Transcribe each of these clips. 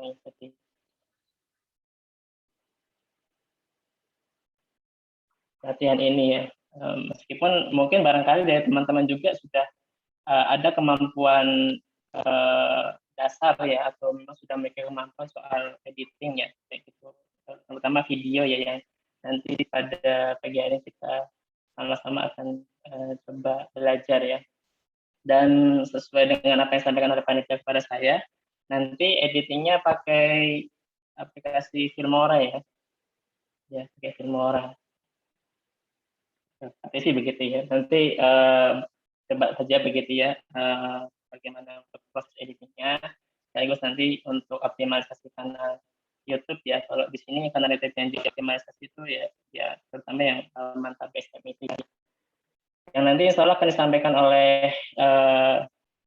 mengikuti. Latihan ini ya. Meskipun mungkin barangkali dari teman-teman juga sudah ada kemampuan dasar ya, atau memang sudah memiliki kemampuan soal editing ya, kayak gitu, terutama video ya, yang nanti pada pagi hari kita sama-sama akan coba belajar ya. Dan sesuai dengan apa yang disampaikan oleh panitia kepada saya, nanti editingnya pakai aplikasi Filmora ya, pakai Filmora. Tapi sih begitu ya. Nanti coba saja begitu ya, bagaimana untuk proses editingnya. Sekaligus nanti untuk optimalisasi kanal YouTube ya. Kalau di sini kanal YouTube yang dioptimalisasi itu ya terutama yang mantap BSM itu. Yang nanti insya Allah akan disampaikan oleh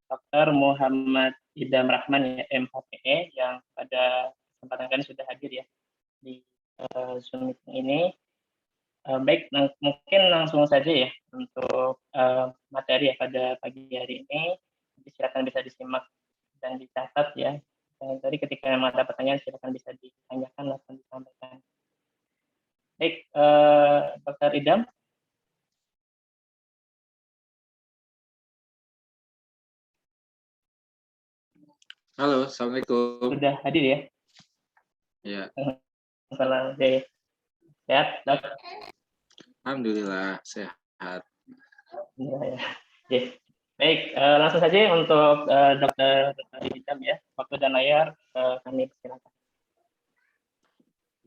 Dr. Muhammad Idham Rahman ya, MHPE, yang pada kesempatan kali sudah hadir ya di Zoom meeting ini. Baik, mungkin langsung saja ya untuk materi ya pada pagi hari ini. Silakan bisa disimak dan dicatat ya. Tadi ketika memang ada pertanyaan silakan bisa ditanyakan atau disampaikan. Baik, Dr. Idham. Halo, Assalamualaikum. Sudah hadir ya? Ya. Salam, sehat, Dok? Alhamdulillah sehat. Ya. Baik, langsung saja untuk Dr. Idham ya. Waktu dan layar kami persilakan.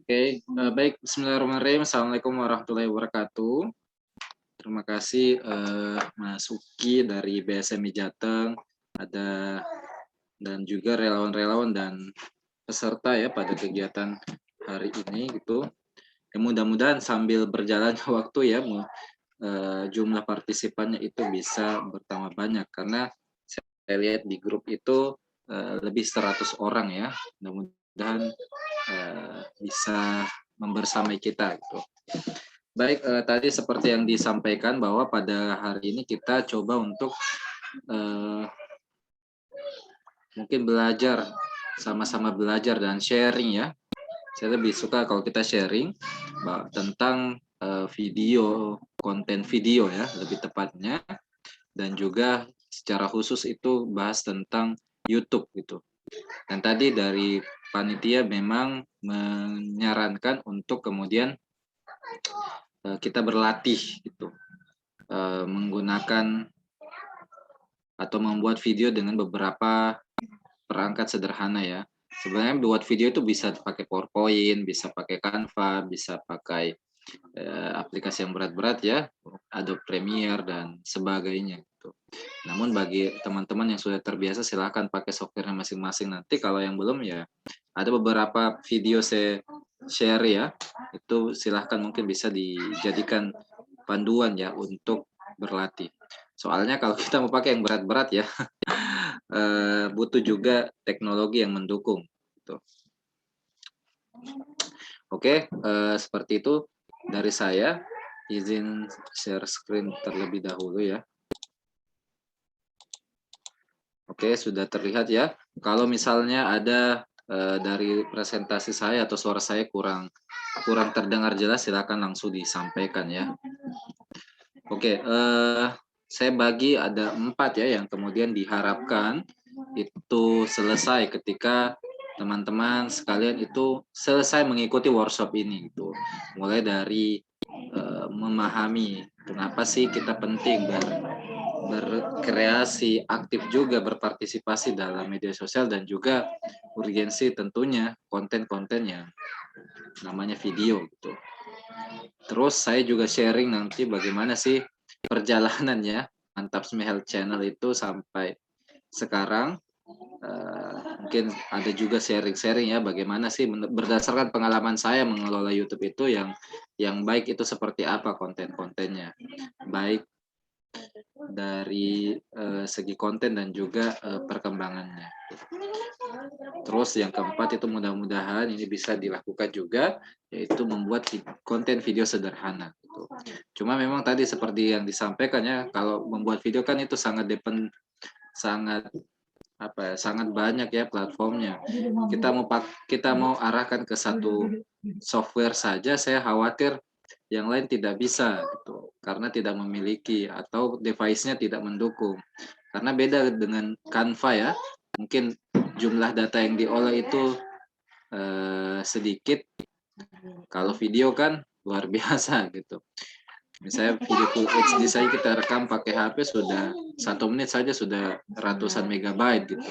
Oke, baik. Bismillahirrahmanirrahim. Assalamualaikum warahmatullahi wabarakatuh. Terima kasih Mas Uki dari BSMI Jateng, ada dan juga relawan-relawan dan peserta ya pada kegiatan hari ini gitu. Ya, mudah-mudahan sambil berjalannya waktu ya jumlah partisipannya itu bisa bertambah banyak, karena saya lihat di grup itu lebih 100 orang ya. Mudah-mudahan bisa membersamai kita gitu. Baik, tadi seperti yang disampaikan bahwa pada hari ini kita coba untuk mungkin belajar, sama-sama belajar dan sharing ya. Saya lebih suka kalau kita sharing tentang video, konten video ya lebih tepatnya, dan juga secara khusus itu bahas tentang YouTube gitu. Dan tadi dari panitia memang menyarankan untuk kemudian kita berlatih gitu, menggunakan atau membuat video dengan beberapa perangkat sederhana ya. Sebenarnya buat video itu bisa pakai PowerPoint, bisa pakai Canva, bisa pakai aplikasi yang berat-berat ya, Adobe Premiere dan sebagainya gitu. Namun bagi teman-teman yang sudah terbiasa silahkan pakai software masing-masing. Nanti kalau yang belum ya ada beberapa video saya share ya, itu silahkan mungkin bisa dijadikan panduan ya untuk berlatih. Soalnya kalau kita mau pakai yang berat-berat ya butuh juga teknologi yang mendukung gitu. Oke, seperti itu dari saya. Izin share screen terlebih dahulu ya. Oke, sudah terlihat ya. Kalau misalnya ada dari presentasi saya atau suara saya kurang terdengar jelas, silakan langsung disampaikan ya. Oke, saya bagi ada 4 ya yang kemudian diharapkan itu selesai ketika teman-teman sekalian itu selesai mengikuti workshop ini gitu. Mulai dari memahami kenapa sih kita penting berkreasi, aktif juga berpartisipasi dalam media sosial, dan juga urgensi tentunya konten-konten yang namanya video gitu. Terus saya juga sharing nanti bagaimana sih perjalanannya Mantap Health Channel itu sampai sekarang. Mungkin ada juga sharing-sharing ya bagaimana sih berdasarkan pengalaman saya mengelola YouTube itu yang baik itu seperti apa konten-kontennya, baik dari segi konten dan juga perkembangannya. Terus yang keempat itu mudah-mudahan ini bisa dilakukan juga, yaitu membuat konten video sederhana gitu. Cuma memang tadi seperti yang disampaikan ya, kalau membuat video kan itu sangat apa ya, sangat banyak ya platformnya. Kita mau arahkan ke satu software saja, saya khawatir yang lain tidak bisa gitu, karena tidak memiliki atau device-nya tidak mendukung. Karena beda dengan Canva ya, mungkin jumlah data yang diolah itu sedikit, kalau video kan luar biasa gitu. Misalnya video Full HD saja kita rekam pakai HP sudah 1 menit saja sudah ratusan megabyte gitu.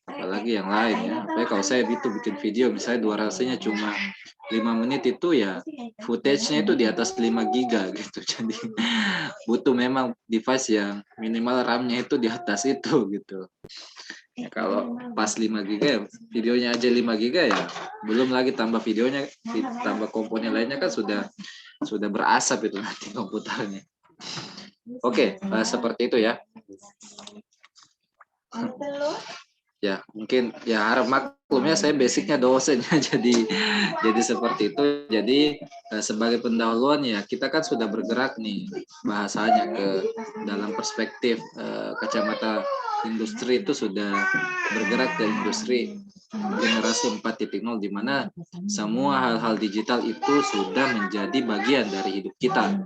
Apalagi yang lain ya. Apalagi kalau saya itu bikin video misalnya durasinya cuma 5 menit itu ya footage-nya itu di atas 5 giga gitu. Jadi butuh memang device yang minimal RAM-nya itu di atas itu gitu. Ya, kalau pas 5 giga ya, videonya aja 5 giga ya, belum lagi tambah videonya, tambah komponen lainnya kan sudah berasap itu nanti komputernya. Oke, seperti itu ya. Ya, mungkin ya harap maklumnya saya basicnya dosen ya, jadi seperti itu. Jadi sebagai pendahuluan ya kita kan sudah bergerak nih bahasanya ke dalam perspektif kacamata industri itu sudah bergerak ke industri generasi 4.0 di mana semua hal-hal digital itu sudah menjadi bagian dari hidup kita.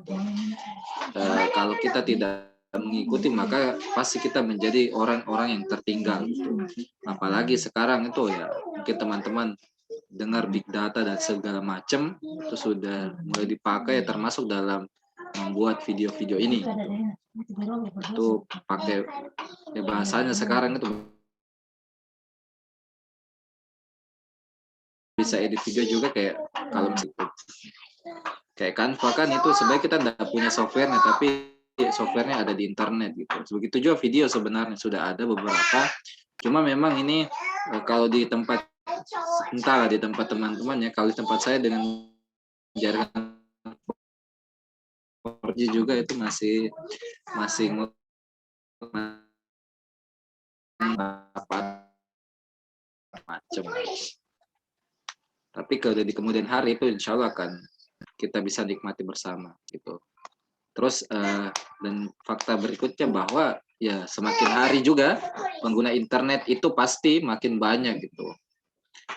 Kalau kita tidak mengikuti maka pasti kita menjadi orang-orang yang tertinggal gitu. Apalagi sekarang itu ya mungkin teman-teman dengar big data dan segala macam itu sudah mulai dipakai termasuk dalam membuat video-video ini. Itu pakai ya bahasanya sekarang itu bisa edit video juga kayak kalau misalnya kayak Canva kan itu sebenarnya kita tidak punya softwarenya tapi softwarenya ada di internet gitu. Begitu juga video sebenarnya sudah ada beberapa. Cuma memang ini kalau di tempat entahlah di tempat teman-teman ya, kalau di tempat saya dengan jaringan 4G juga itu masih macam. Tapi kalau di kemudian hari itu insya Allah akan kita bisa nikmati bersama gitu. Terus dan fakta berikutnya bahwa ya semakin hari juga pengguna internet itu pasti makin banyak gitu.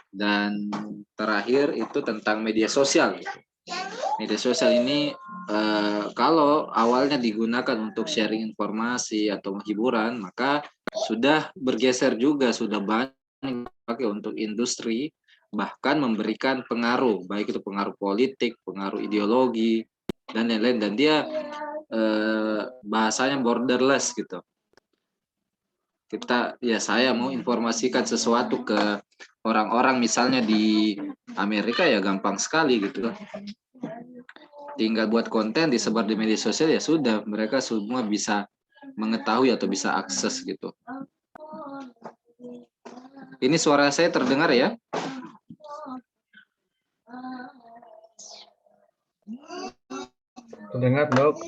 Dan terakhir itu tentang media sosial. Media sosial ini kalau awalnya digunakan untuk sharing informasi atau hiburan, maka sudah bergeser juga, sudah banyak dipakai untuk industri, bahkan memberikan pengaruh, baik itu pengaruh politik, pengaruh ideologi, dan lain-lain. Dan dia bahasanya borderless gitu. Saya mau informasikan sesuatu ke orang-orang misalnya di Amerika ya gampang sekali gitu. Tinggal buat konten disebar di media sosial ya sudah, mereka semua bisa mengetahui atau bisa akses gitu. Ini suara saya terdengar ya? Terdengar, Dok.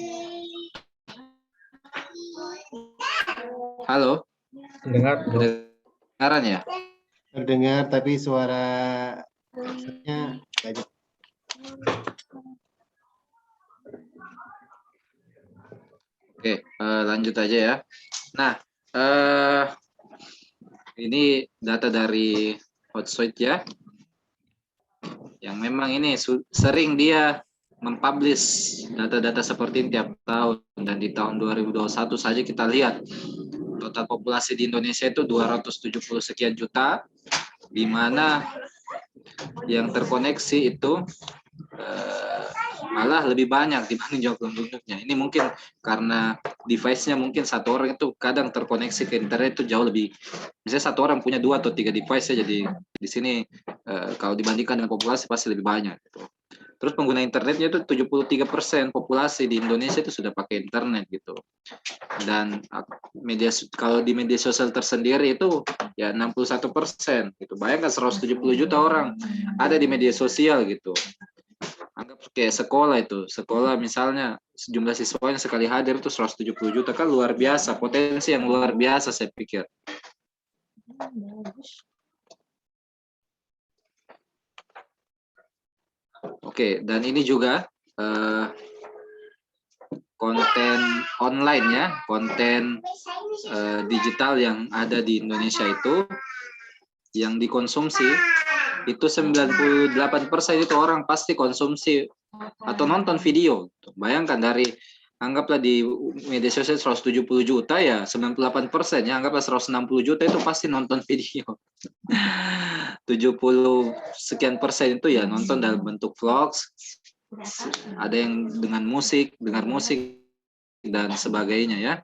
Halo? Terdengar, Dok. Kedengaran ya? Terdengar, tapi suaranya banyak. Oke, lanjut aja ya. Nah, ini data dari Hotsuite ya, yang memang ini sering dia mempublish data-data seperti ini tiap tahun, dan di tahun 2021 saja kita lihat total populasi di Indonesia itu 270 sekian juta, di mana yang terkoneksi itu malah lebih banyak dibanding jumlah penduduknya. Ini mungkin karena device-nya mungkin satu orang itu kadang terkoneksi ke internet itu jauh lebih, misalnya satu orang punya 2 atau 3 device ya, jadi di sini kalau dibandingkan dengan populasi pasti lebih banyak gitu. Terus pengguna internetnya itu 73% populasi di Indonesia itu sudah pakai internet gitu. Dan kalau di media sosial tersendiri itu ya 61% gitu. Bayangkan 170 juta orang ada di media sosial gitu. Anggap kayak sekolah misalnya jumlah siswanya sekali hadir itu 170 juta, kan luar biasa, potensi yang luar biasa saya pikir. Oke, dan ini juga konten online ya, konten digital yang ada di Indonesia itu, yang dikonsumsi, itu 98% itu orang pasti konsumsi atau nonton video. Bayangkan anggaplah di media sosial 170 juta ya, 98% ya, anggaplah 160 juta itu pasti nonton video. 70 sekian persen itu ya nonton dalam bentuk vlogs, ada yang dengan musik, dengar musik, dan sebagainya ya.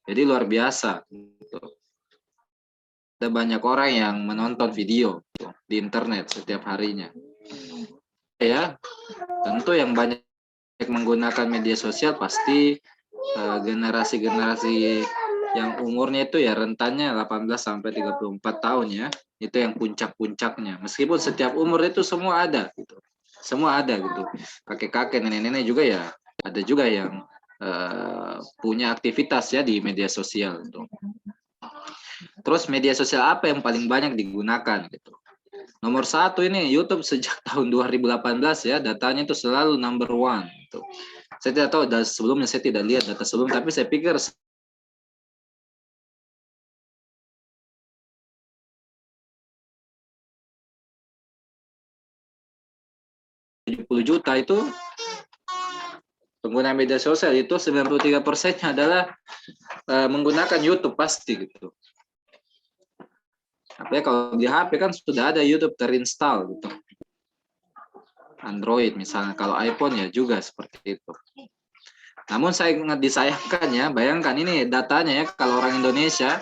Jadi luar biasa. Ada banyak orang yang menonton video di internet setiap harinya. Ya, tentu yang banyak menggunakan media sosial pasti generasi-generasi yang umurnya itu ya rentannya 18 sampai 34 tahun ya. Itu yang puncak-puncaknya. Meskipun setiap umur itu semua ada gitu. Semua ada gitu. Kakek-kakek, nenek-nenek juga ya ada juga yang punya aktivitas ya di media sosial gitu. Terus media sosial apa yang paling banyak digunakan gitu. Nomor 1 ini YouTube sejak tahun 2018 ya, datanya itu selalu number 1 gitu. Saya tidak tahu, sebelumnya saya tidak lihat data sebelum, tapi saya pikir 70 juta itu pengguna media sosial itu 93%-nya adalah menggunakan YouTube pasti gitu. Apalagi kalau di HP kan sudah ada YouTube terinstall gitu. Android misalnya, kalau iPhone ya juga seperti itu. Namun sangat disayangkan ya, bayangkan ini datanya ya, kalau orang Indonesia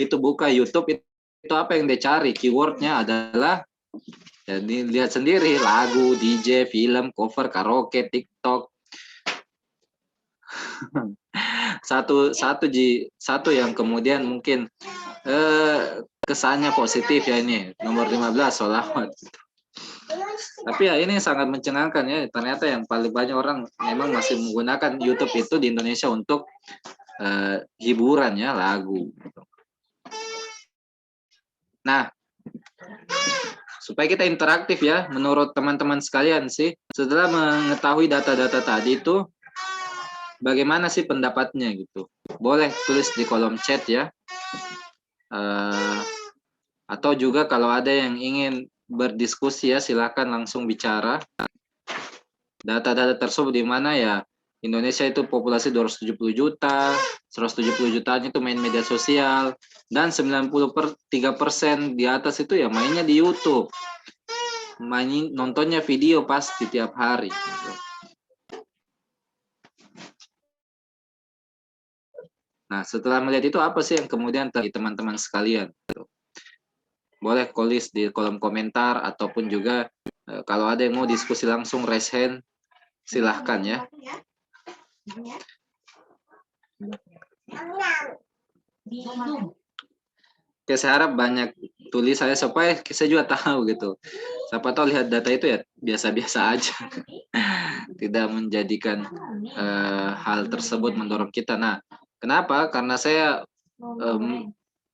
itu buka YouTube itu apa yang dia cari, keywordnya adalah, jadi lihat sendiri, lagu, DJ, film, cover, karaoke, TikTok. Satu yang kemudian mungkin kesannya positif ya, ini nomor 15 sholawat. Tapi ya ini sangat mencengangkan ya, ternyata yang paling banyak orang memang masih menggunakan YouTube itu di Indonesia untuk hiburan ya, lagu. Nah, supaya kita interaktif ya, menurut teman-teman sekalian sih, setelah mengetahui data-data tadi itu, bagaimana sih pendapatnya gitu? Boleh tulis di kolom chat ya. Atau juga kalau ada yang ingin berdiskusi ya, silakan langsung bicara. Data-data tersebut di mana ya, Indonesia itu populasi 270 juta, 170 jutanya itu main media sosial, dan 93% di atas itu ya mainnya di YouTube. Nontonnya video pasti tiap hari. Nah, setelah melihat itu apa sih yang kemudian teman-teman sekalian? Boleh tulis di kolom komentar ataupun juga kalau ada yang mau diskusi langsung raise hand, silahkan ya. Oke, saya harap banyak tulis saya supaya saya juga tahu gitu. Siapa tahu lihat data itu ya biasa-biasa aja. Tidak menjadikan hal tersebut mendorong kita. Nah, kenapa? Karena saya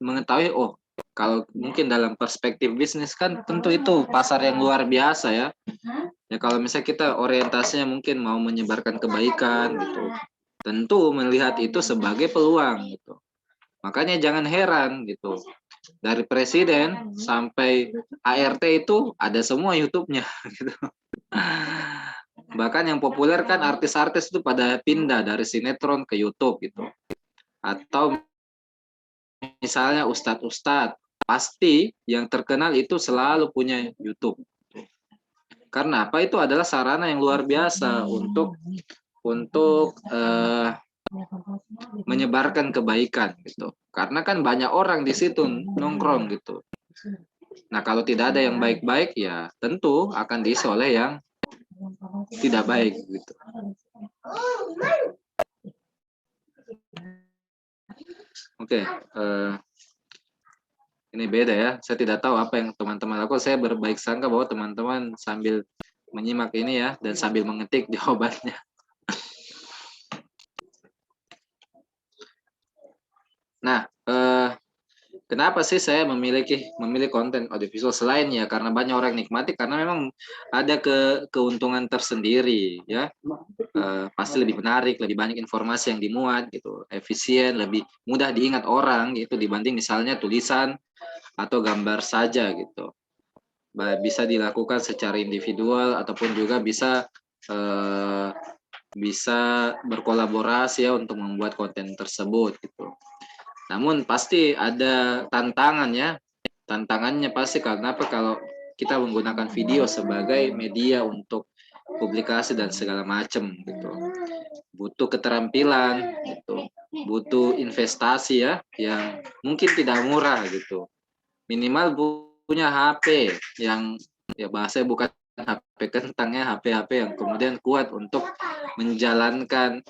mengetahui, oh kalau mungkin dalam perspektif bisnis kan tentu itu pasar yang luar biasa ya. Ya kalau misalnya kita orientasinya mungkin mau menyebarkan kebaikan gitu, tentu melihat itu sebagai peluang gitu. Makanya jangan heran gitu. Dari presiden sampai ART itu ada semua YouTube-nya gitu. Bahkan yang populer kan artis-artis itu pada pindah dari sinetron ke YouTube gitu. Atau misalnya ustadz-ustadz, pasti yang terkenal itu selalu punya YouTube. Karena apa? Itu adalah sarana yang luar biasa untuk menyebarkan kebaikan gitu. Karena kan banyak orang di situ nongkrong gitu. Nah, kalau tidak ada yang baik-baik ya tentu akan diisi oleh yang tidak baik gitu. Oke, ini beda ya. Saya tidak tahu apa yang teman-teman lakukan. Saya berbaik sangka bahwa teman-teman sambil menyimak ini ya dan sambil mengetik jawabannya. Nah, Kenapa sih saya memilih konten audiovisual selain ya karena banyak orang nikmati karena memang ada keuntungan tersendiri ya. Pasti lebih menarik, lebih banyak informasi yang dimuat gitu, efisien, lebih mudah diingat orang gitu dibanding misalnya tulisan atau gambar saja gitu. Bisa dilakukan secara individual ataupun juga bisa berkolaborasi ya untuk membuat konten tersebut gitu. Namun pasti ada tantangannya. Tantangannya pasti karena apa kalau kita menggunakan video sebagai media untuk publikasi dan segala macam gitu. Butuh keterampilan gitu. Butuh investasi ya yang mungkin tidak murah gitu. Minimal punya HP yang ya bahasanya bukan HP kentang ya, HP yang kemudian kuat untuk menjalankan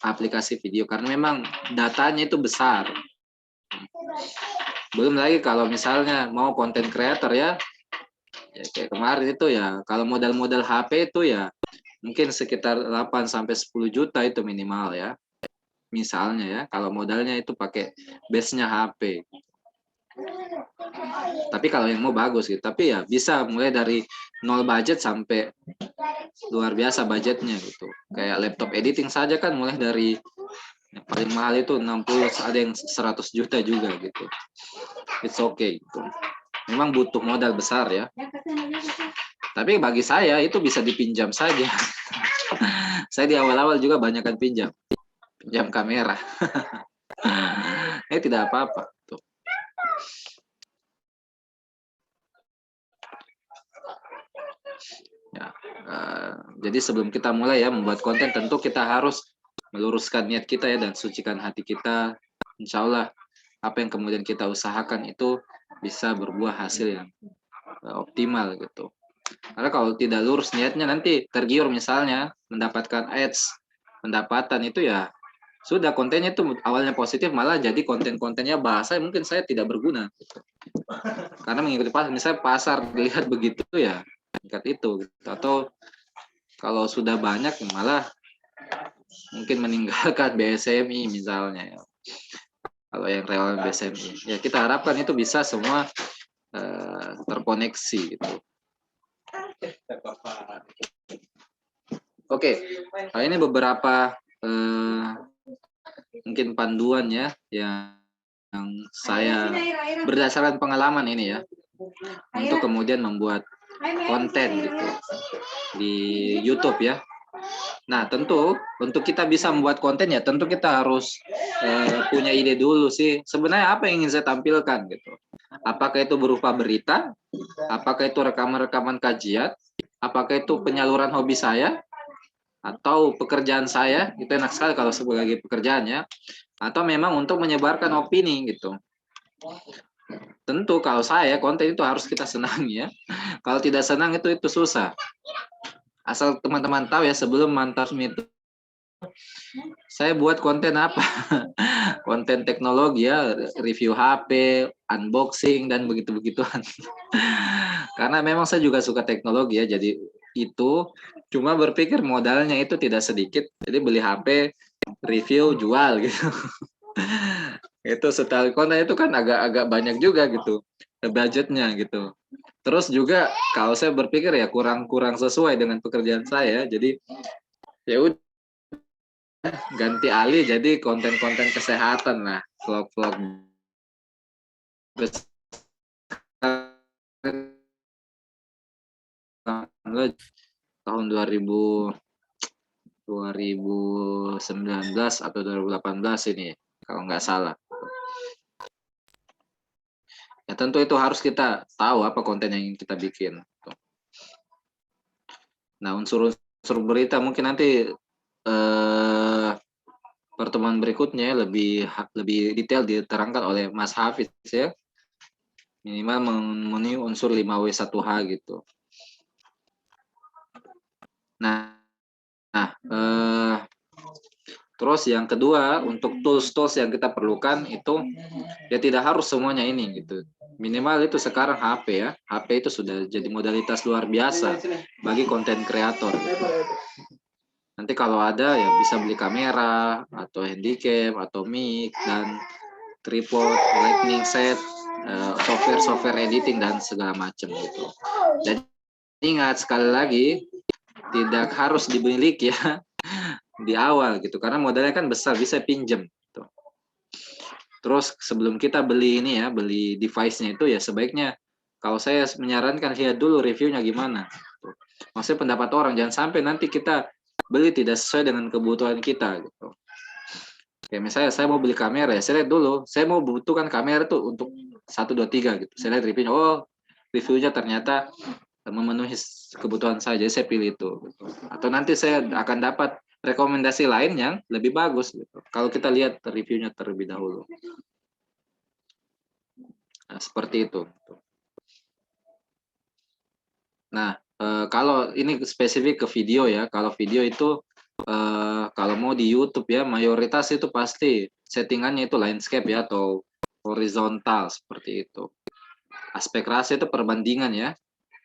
aplikasi video karena memang datanya itu besar. Belum lagi kalau misalnya mau konten creator ya kayak kemarin itu ya kalau modal HP itu ya mungkin sekitar 8 sampai 10 juta itu minimal ya. Misalnya ya kalau modalnya itu pakai base-nya HP. Tapi kalau yang mau bagus gitu, tapi ya bisa mulai dari nol budget sampai luar biasa budgetnya gitu. Kayak laptop editing saja kan mulai dari yang paling mahal itu 60, ada yang 100 juta juga gitu. It's okay gitu. Memang butuh modal besar ya. Tapi bagi saya itu bisa dipinjam saja. Saya di awal-awal juga banyakkan pinjam kamera. Tidak apa-apa. Tuh. Ya, jadi sebelum kita mulai ya membuat konten, tentu kita harus meluruskan niat kita ya dan sucikan hati kita. Insya Allah apa yang kemudian kita usahakan itu bisa berbuah hasil yang optimal gitu. Karena kalau tidak lurus niatnya nanti tergiur misalnya mendapatkan ads, pendapatan itu ya sudah kontennya itu awalnya positif malah jadi konten-kontennya bahasa mungkin saya tidak berguna gitu. Karena mengikuti pasar, misalnya pasar dilihat begitu ya tingkat itu gitu. Atau kalau sudah banyak malah mungkin meninggalkan BSMI misalnya ya. Kalau yang relawan BSMI ya kita harapkan itu bisa semua terkoneksi gitu. Oke, ini beberapa mungkin panduan ya yang saya berdasarkan pengalaman ini ya untuk kemudian membuat konten gitu di YouTube ya. Nah tentu untuk kita bisa membuat konten ya tentu kita harus punya ide dulu sih sebenarnya apa yang ingin saya tampilkan gitu. Apakah itu berupa berita, apakah itu rekaman-rekaman kajian, apakah itu penyaluran hobi saya atau pekerjaan saya, itu enak sekali kalau sebagai pekerjaan ya, atau memang untuk menyebarkan opini gitu. Tentu kalau saya konten itu harus kita senangi ya. Kalau tidak senang itu susah. Asal teman-teman tahu ya sebelum mantap itu saya buat konten apa? Konten teknologi ya, review HP, unboxing dan begitu-begituan. Karena memang saya juga suka teknologi ya, jadi itu cuma berpikir modalnya itu tidak sedikit, jadi beli HP, review, jual gitu. Itu sekali konten itu kan agak banyak juga gitu budgetnya gitu. Terus juga kalau saya berpikir ya kurang sesuai dengan pekerjaan saya, jadi ya udah ganti alih jadi konten-konten kesehatan lah, vlog-vlog tahun 2019 atau 2018 ini kalau nggak salah. Ya tentu itu harus kita tahu apa konten yang ingin kita bikin. Nah unsur berita mungkin nanti pertemuan berikutnya lebih detail diterangkan oleh Mas Hafiz ya. Minimal memenuhi unsur 5W1H gitu. Nah terus yang kedua untuk tools yang kita perlukan itu ya tidak harus semuanya ini gitu. Minimal itu sekarang HP ya. HP itu sudah jadi modalitas luar biasa bagi konten kreator. Gitu. Nanti kalau ada ya bisa beli kamera atau handycam atau mic dan tripod, lightning set, software editing dan segala macam gitu. Dan ingat sekali lagi tidak harus dimiliki ya di awal gitu, karena modalnya kan besar, bisa pinjam gitu. Terus sebelum kita beli ini ya, beli device-nya itu ya sebaiknya kalau saya menyarankan lihat dulu reviewnya gimana. Gitu. Maksudnya pendapat orang, jangan sampai nanti kita beli tidak sesuai dengan kebutuhan kita gitu. Kayak misalnya saya mau beli kamera ya, saya lihat dulu, saya mau butuhkan kamera tuh untuk 1, 2, 3 gitu. Saya lihat reviewnya, oh reviewnya ternyata memenuhi kebutuhan saya, jadi saya pilih itu. Gitu. Atau nanti saya akan dapat rekomendasi lain yang lebih bagus gitu. Kalau kita lihat reviewnya terlebih dahulu. Nah, seperti itu. Nah, kalau ini spesifik ke video ya, kalau video itu kalau mau di YouTube ya, mayoritas itu pasti settingannya itu landscape ya atau horizontal seperti itu. Aspek ratio itu perbandingan ya,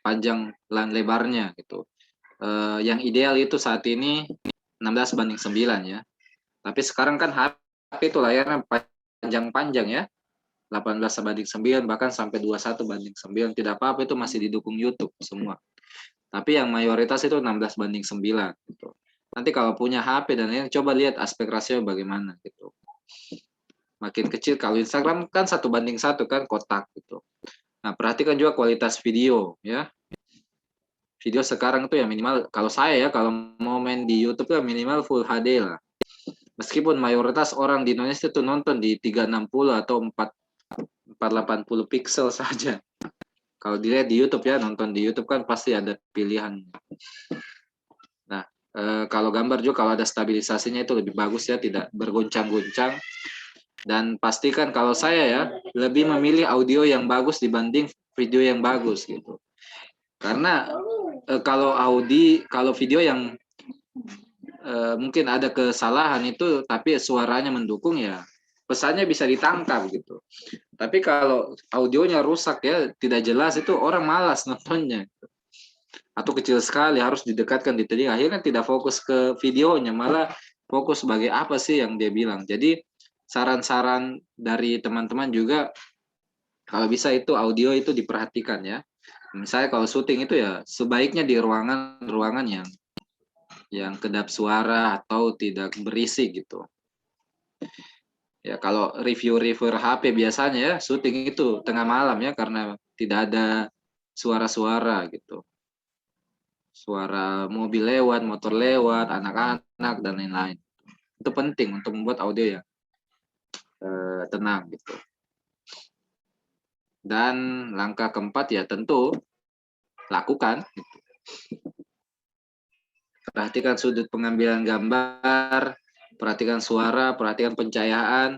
panjang dan lebarnya gitu. Yang ideal itu saat ini 16:9 ya. Tapi sekarang kan HP itu layarnya panjang-panjang ya. 18:9 bahkan sampai 21:9. Tidak apa-apa, itu masih didukung YouTube semua. Tapi yang mayoritas itu 16:9 gitu. Nanti kalau punya HP dan lain, coba lihat aspek rasio bagaimana gitu. Makin kecil, kalau Instagram kan 1:1 kan, kotak gitu. Nah, perhatikan juga kualitas video ya. Video sekarang itu ya minimal, kalau saya ya, kalau mau main di YouTube ya minimal Full HD lah. Meskipun mayoritas orang di Indonesia itu nonton di 360 atau 480 pixel saja. Kalau dilihat di YouTube ya, nonton di YouTube kan pasti ada pilihan. Nah, kalau gambar juga kalau ada stabilisasinya itu lebih bagus ya, tidak bergoncang-goncang. Dan pastikan kalau saya ya, lebih memilih audio yang bagus dibanding video yang bagus gitu. Karena kalau video yang mungkin ada kesalahan itu, tapi suaranya mendukung ya, pesannya bisa ditangkap gitu. Tapi kalau audionya rusak ya, tidak jelas, itu orang malas nontonnya. Atau kecil sekali, harus didekatkan di telinga. Akhirnya tidak fokus ke videonya, malah fokus sebagai apa sih yang dia bilang. Jadi saran-saran dari teman-teman juga, kalau bisa itu audio itu diperhatikan ya. Misalnya kalau syuting itu ya sebaiknya di ruangan-ruangan yang kedap suara atau tidak berisik gitu. Ya kalau review-reviewer HP biasanya ya syuting itu tengah malam ya, karena tidak ada suara-suara gitu. Suara mobil lewat, motor lewat, anak-anak dan lain-lain. Itu penting untuk membuat audio yang tenang gitu. Dan langkah keempat ya tentu lakukan gitu. Perhatikan sudut pengambilan gambar, perhatikan suara, perhatikan pencahayaan.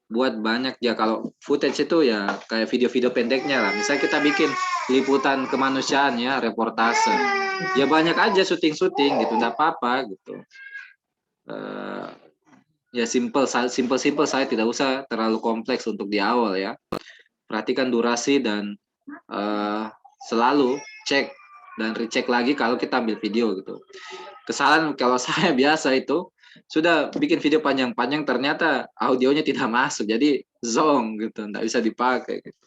Buat banyak ya, kalau footage itu ya kayak video-video pendeknya lah. Misalnya kita bikin liputan kemanusiaan ya, reportase. Ya banyak aja syuting-syuting gitu, enggak apa-apa gitu. Ya simple saya, tidak usah terlalu kompleks untuk di awal ya. Perhatikan durasi dan selalu cek dan recheck lagi kalau kita ambil video gitu. Kesalahan kalau saya biasa itu sudah bikin video panjang-panjang, ternyata audionya tidak masuk, jadi zong gitu, nggak bisa dipakai gitu.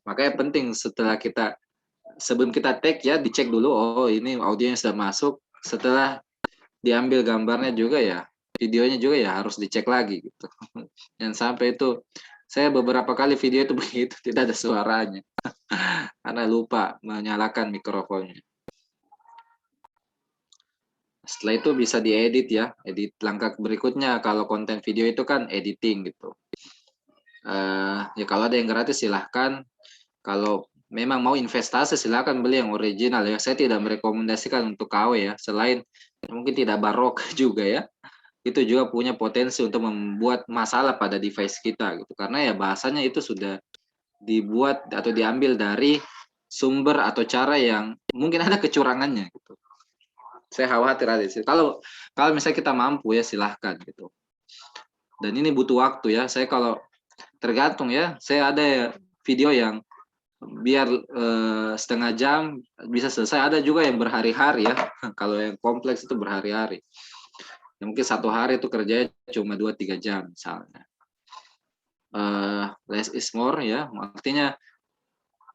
Makanya penting sebelum kita tag ya, dicek dulu, oh ini audionya sudah masuk. Setelah diambil gambarnya juga ya, videonya juga ya harus dicek lagi gitu. Jangan sampai itu, saya beberapa kali video itu begitu, tidak ada suaranya karena lupa menyalakan mikrofonnya. Setelah itu bisa diedit ya, edit. Langkah berikutnya kalau konten video itu kan editing gitu. Ya kalau ada yang gratis silahkan, kalau memang mau investasi silahkan beli yang original ya. Saya tidak merekomendasikan untuk KW ya, selain mungkin tidak barokah juga ya. Itu juga punya potensi untuk membuat masalah pada device kita gitu. Karena ya bahasanya itu sudah dibuat atau diambil dari sumber atau cara yang mungkin ada kecurangannya gitu. Saya khawatir ada sih. Kalau misalnya kita mampu ya silahkan gitu. Dan ini butuh waktu ya. Saya kalau tergantung ya. Saya ada video yang biar setengah jam bisa selesai. Ada juga yang berhari-hari ya. Kalau yang kompleks itu berhari-hari. Ya, mungkin satu hari itu kerjanya cuma 2-3 jam misalnya. less is more ya, artinya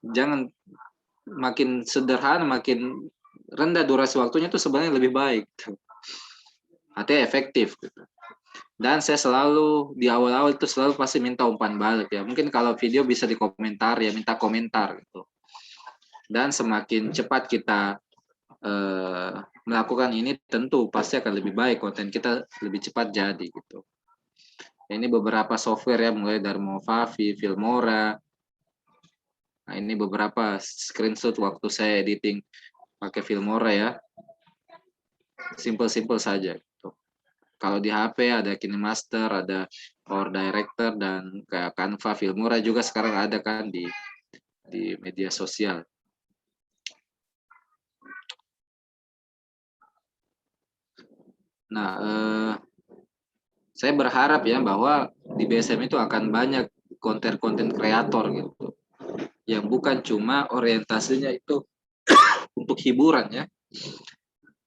jangan makin sederhana, makin rendah durasi waktunya itu sebenarnya lebih baik, artinya efektif gitu. Dan saya selalu di awal-awal itu selalu pasti minta umpan balik ya, mungkin kalau video bisa dikomentar ya, minta komentar gitu. Dan semakin cepat kita melakukan ini, tentu pasti akan lebih baik, konten kita lebih cepat jadi gitu. Ini beberapa software ya, mulai dari Movavi, Filmora. Nah, ini beberapa screenshot waktu saya editing pakai Filmora ya. Simple-simple saja gitu. Kalau di HP ada KineMaster, ada Power Director, dan kayak Canva, Filmora juga sekarang ada kan di media sosial. Nah, saya berharap ya bahwa di BSM itu akan banyak konten-konten kreator gitu, yang bukan cuma orientasinya itu untuk hiburan ya.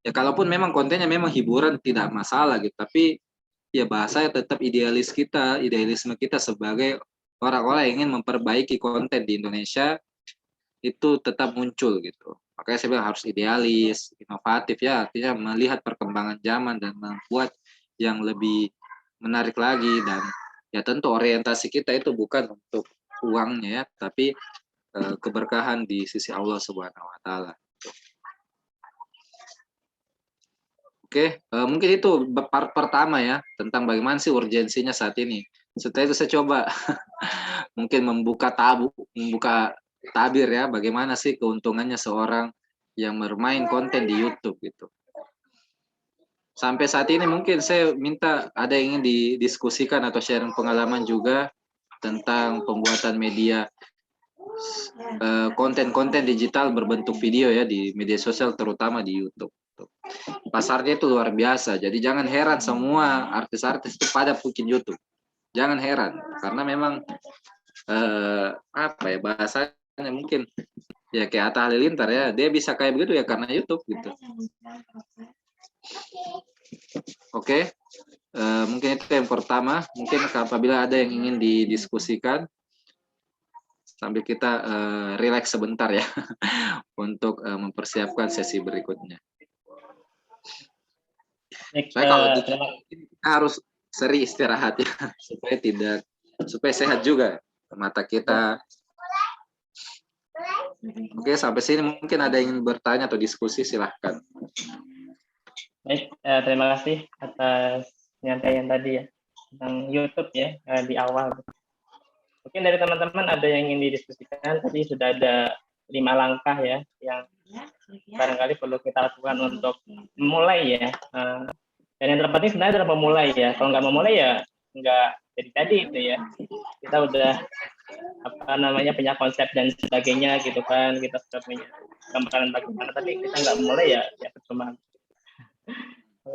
Ya kalaupun memang kontennya memang hiburan tidak masalah gitu, tapi ya bahasanya tetap idealisme kita sebagai orang-orang yang ingin memperbaiki konten di Indonesia itu tetap muncul gitu. Makanya saya bilang harus idealis, inovatif ya, artinya melihat perkembangan zaman dan membuat yang lebih menarik lagi. Dan ya tentu orientasi kita itu bukan untuk uangnya ya, tapi keberkahan di sisi Allah Subhanahu wa taala. Oke, mungkin itu part pertama ya, tentang bagaimana sih urgensinya saat ini. Setelah itu saya coba mungkin membuka tabir ya, bagaimana sih keuntungannya seorang yang bermain konten di YouTube gitu. Sampai saat ini mungkin saya minta ada yang ingin didiskusikan atau sharing pengalaman juga tentang pembuatan media konten-konten digital berbentuk video ya di media sosial, terutama di YouTube. Pasarnya itu luar biasa, jadi jangan heran semua artis-artis itu pada bikin YouTube. Jangan heran, karena memang apa ya bahasanya, mungkin ya kayak Atta Halilintar ya, dia bisa kayak begitu ya karena YouTube gitu. Oke, mungkin itu yang pertama. Mungkin apabila ada yang ingin didiskusikan sambil kita relax sebentar ya untuk mempersiapkan sesi berikutnya. Saya kalau kita harus seri istirahat ya supaya sehat juga mata kita. Oke, sampai sini mungkin ada yang ingin bertanya atau diskusi, silahkan. Baik, terima kasih atas penyampaian tadi ya tentang YouTube ya di awal. Mungkin dari teman-teman ada yang ingin didiskusikan, tadi sudah ada 5 langkah ya yang barangkali perlu kita lakukan untuk memulai ya. Dan yang terpenting sebenarnya adalah memulai ya. Kalau nggak memulai ya nggak jadi gitu ya. Kita udah punya konsep dan sebagainya gitu kan. Kita sudah punya gambaran bagaimana, tapi kita nggak memulai ya percuma.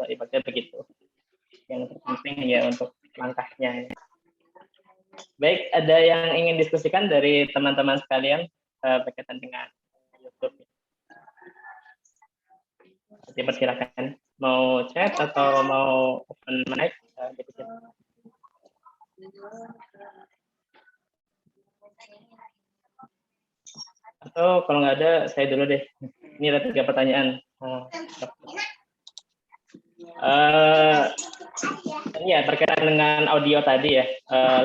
Ibaratnya begitu. Yang terpenting ya untuk langkahnya. Baik, ada yang ingin diskusikan dari teman-teman sekalian berkaitan dengan YouTube? Dipersilakan. Mau chat atau mau open mic? Atau kalau nggak ada, saya dulu deh. Ini ada 3 pertanyaan. Ya, berkaitan dengan audio tadi ya.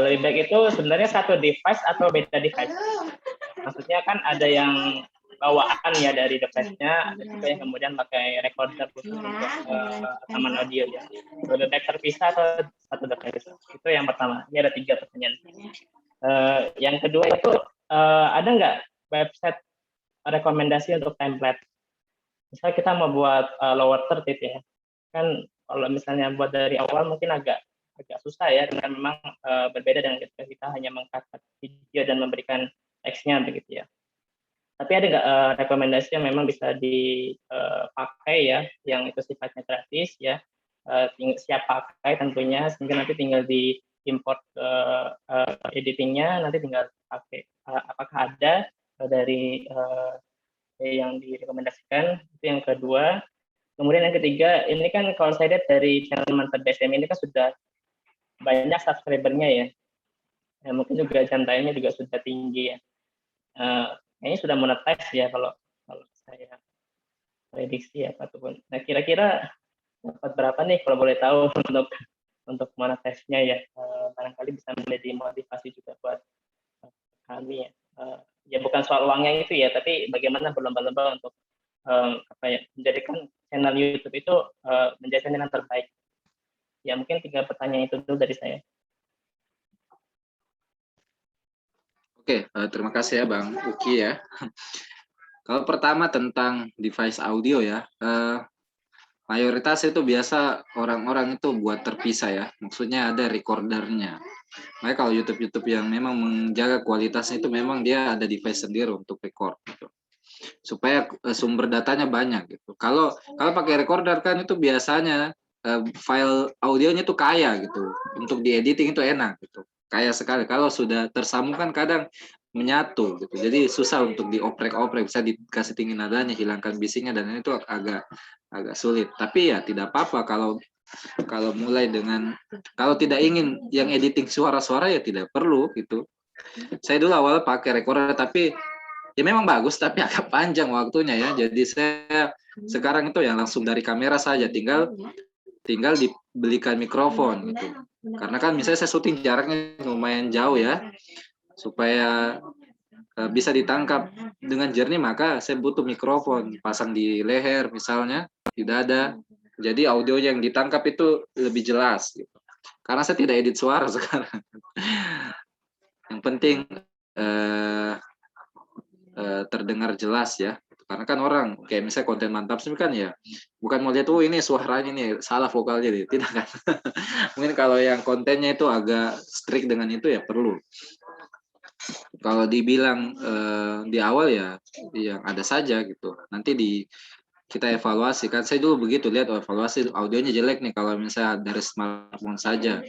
Lebih baik itu sebenarnya satu device atau beda device? Maksudnya kan ada yang bawaan ya dari device-nya, ada juga yang kemudian pakai recorder khusus untuk rekaman audio ya. Lebih baik terpisah atau satu device? Itu yang pertama. Ini ada 3 pertanyaan. Yang kedua itu ada nggak website rekomendasi untuk template? Misalnya kita mau buat lower third ya, kan kalau misalnya buat dari awal mungkin agak susah ya, karena memang berbeda dengan ketika kita hanya mengangkat video dan memberikan teksnya begitu ya. Tapi ada nggak rekomendasi yang memang bisa dipakai ya, yang itu sifatnya gratis ya, siap pakai tentunya, sehingga nanti tinggal di import ke editingnya, nanti tinggal pakai. Apakah ada dari yang direkomendasikan? Itu yang kedua. Kemudian yang ketiga, ini kan kalau saya lihat dari channel Mantap BSM ini kan sudah banyak subscribernya ya. mungkin juga jam tayangnya juga sudah tinggi ya. Kayaknya sudah monetize ya kalau kalau saya prediksi ya Pak Tubun. Nah kira-kira dapat berapa nih kalau boleh tahu untuk monetize-nya ya, barangkali bisa menjadi motivasi juga buat kami ya. Ya bukan soal uangnya itu ya, tapi bagaimana berlomba-lomba untuk apa ya, menjadikan channel YouTube itu menjadi channel yang terbaik. Ya mungkin 3 pertanyaan itu dulu dari saya. Oke, terima kasih ya Bang Uki ya. Kalau pertama tentang device audio ya, mayoritas itu biasa orang-orang itu buat terpisah ya, maksudnya ada recordernya. Makanya kalau YouTube yang memang menjaga kualitasnya itu memang dia ada device sendiri untuk record gitu. Supaya sumber datanya banyak gitu. Kalau pakai recorder kan itu biasanya file audionya itu kaya gitu. Untuk diediting itu enak gitu. Kaya sekali. Kalau sudah tersambung kan kadang menyatu gitu. Jadi susah untuk dioprek-oprek, bisa dikasih tinggi nadanya, hilangkan bisingnya dan itu agak sulit. Tapi ya tidak apa-apa kalau mulai dengan kalau tidak ingin yang editing suara-suara ya tidak perlu gitu. Saya dulu awal pakai recorder tapi ya memang bagus tapi agak panjang waktunya ya. Jadi saya sekarang itu yang langsung dari kamera saja, tinggal dibelikan mikrofon gitu. Karena kan misalnya saya syuting jaraknya lumayan jauh ya, supaya bisa ditangkap dengan jernih maka saya butuh mikrofon, pasang di leher misalnya, di dada. Jadi audio yang ditangkap itu lebih jelas gitu. Karena saya tidak edit suara sekarang. Yang penting terdengar jelas ya. Karena kan orang kayak misalnya konten mantap sih kan ya bukan mau lihat ini suaranya nih salah vokalnya deh, tidak kan. Mungkin kalau yang kontennya itu agak strict dengan itu ya perlu. Kalau dibilang di awal ya yang ada saja gitu. Nanti kita evaluasi kan. Saya dulu begitu lihat evaluasi audionya jelek nih kalau misalnya dari smartphone saja.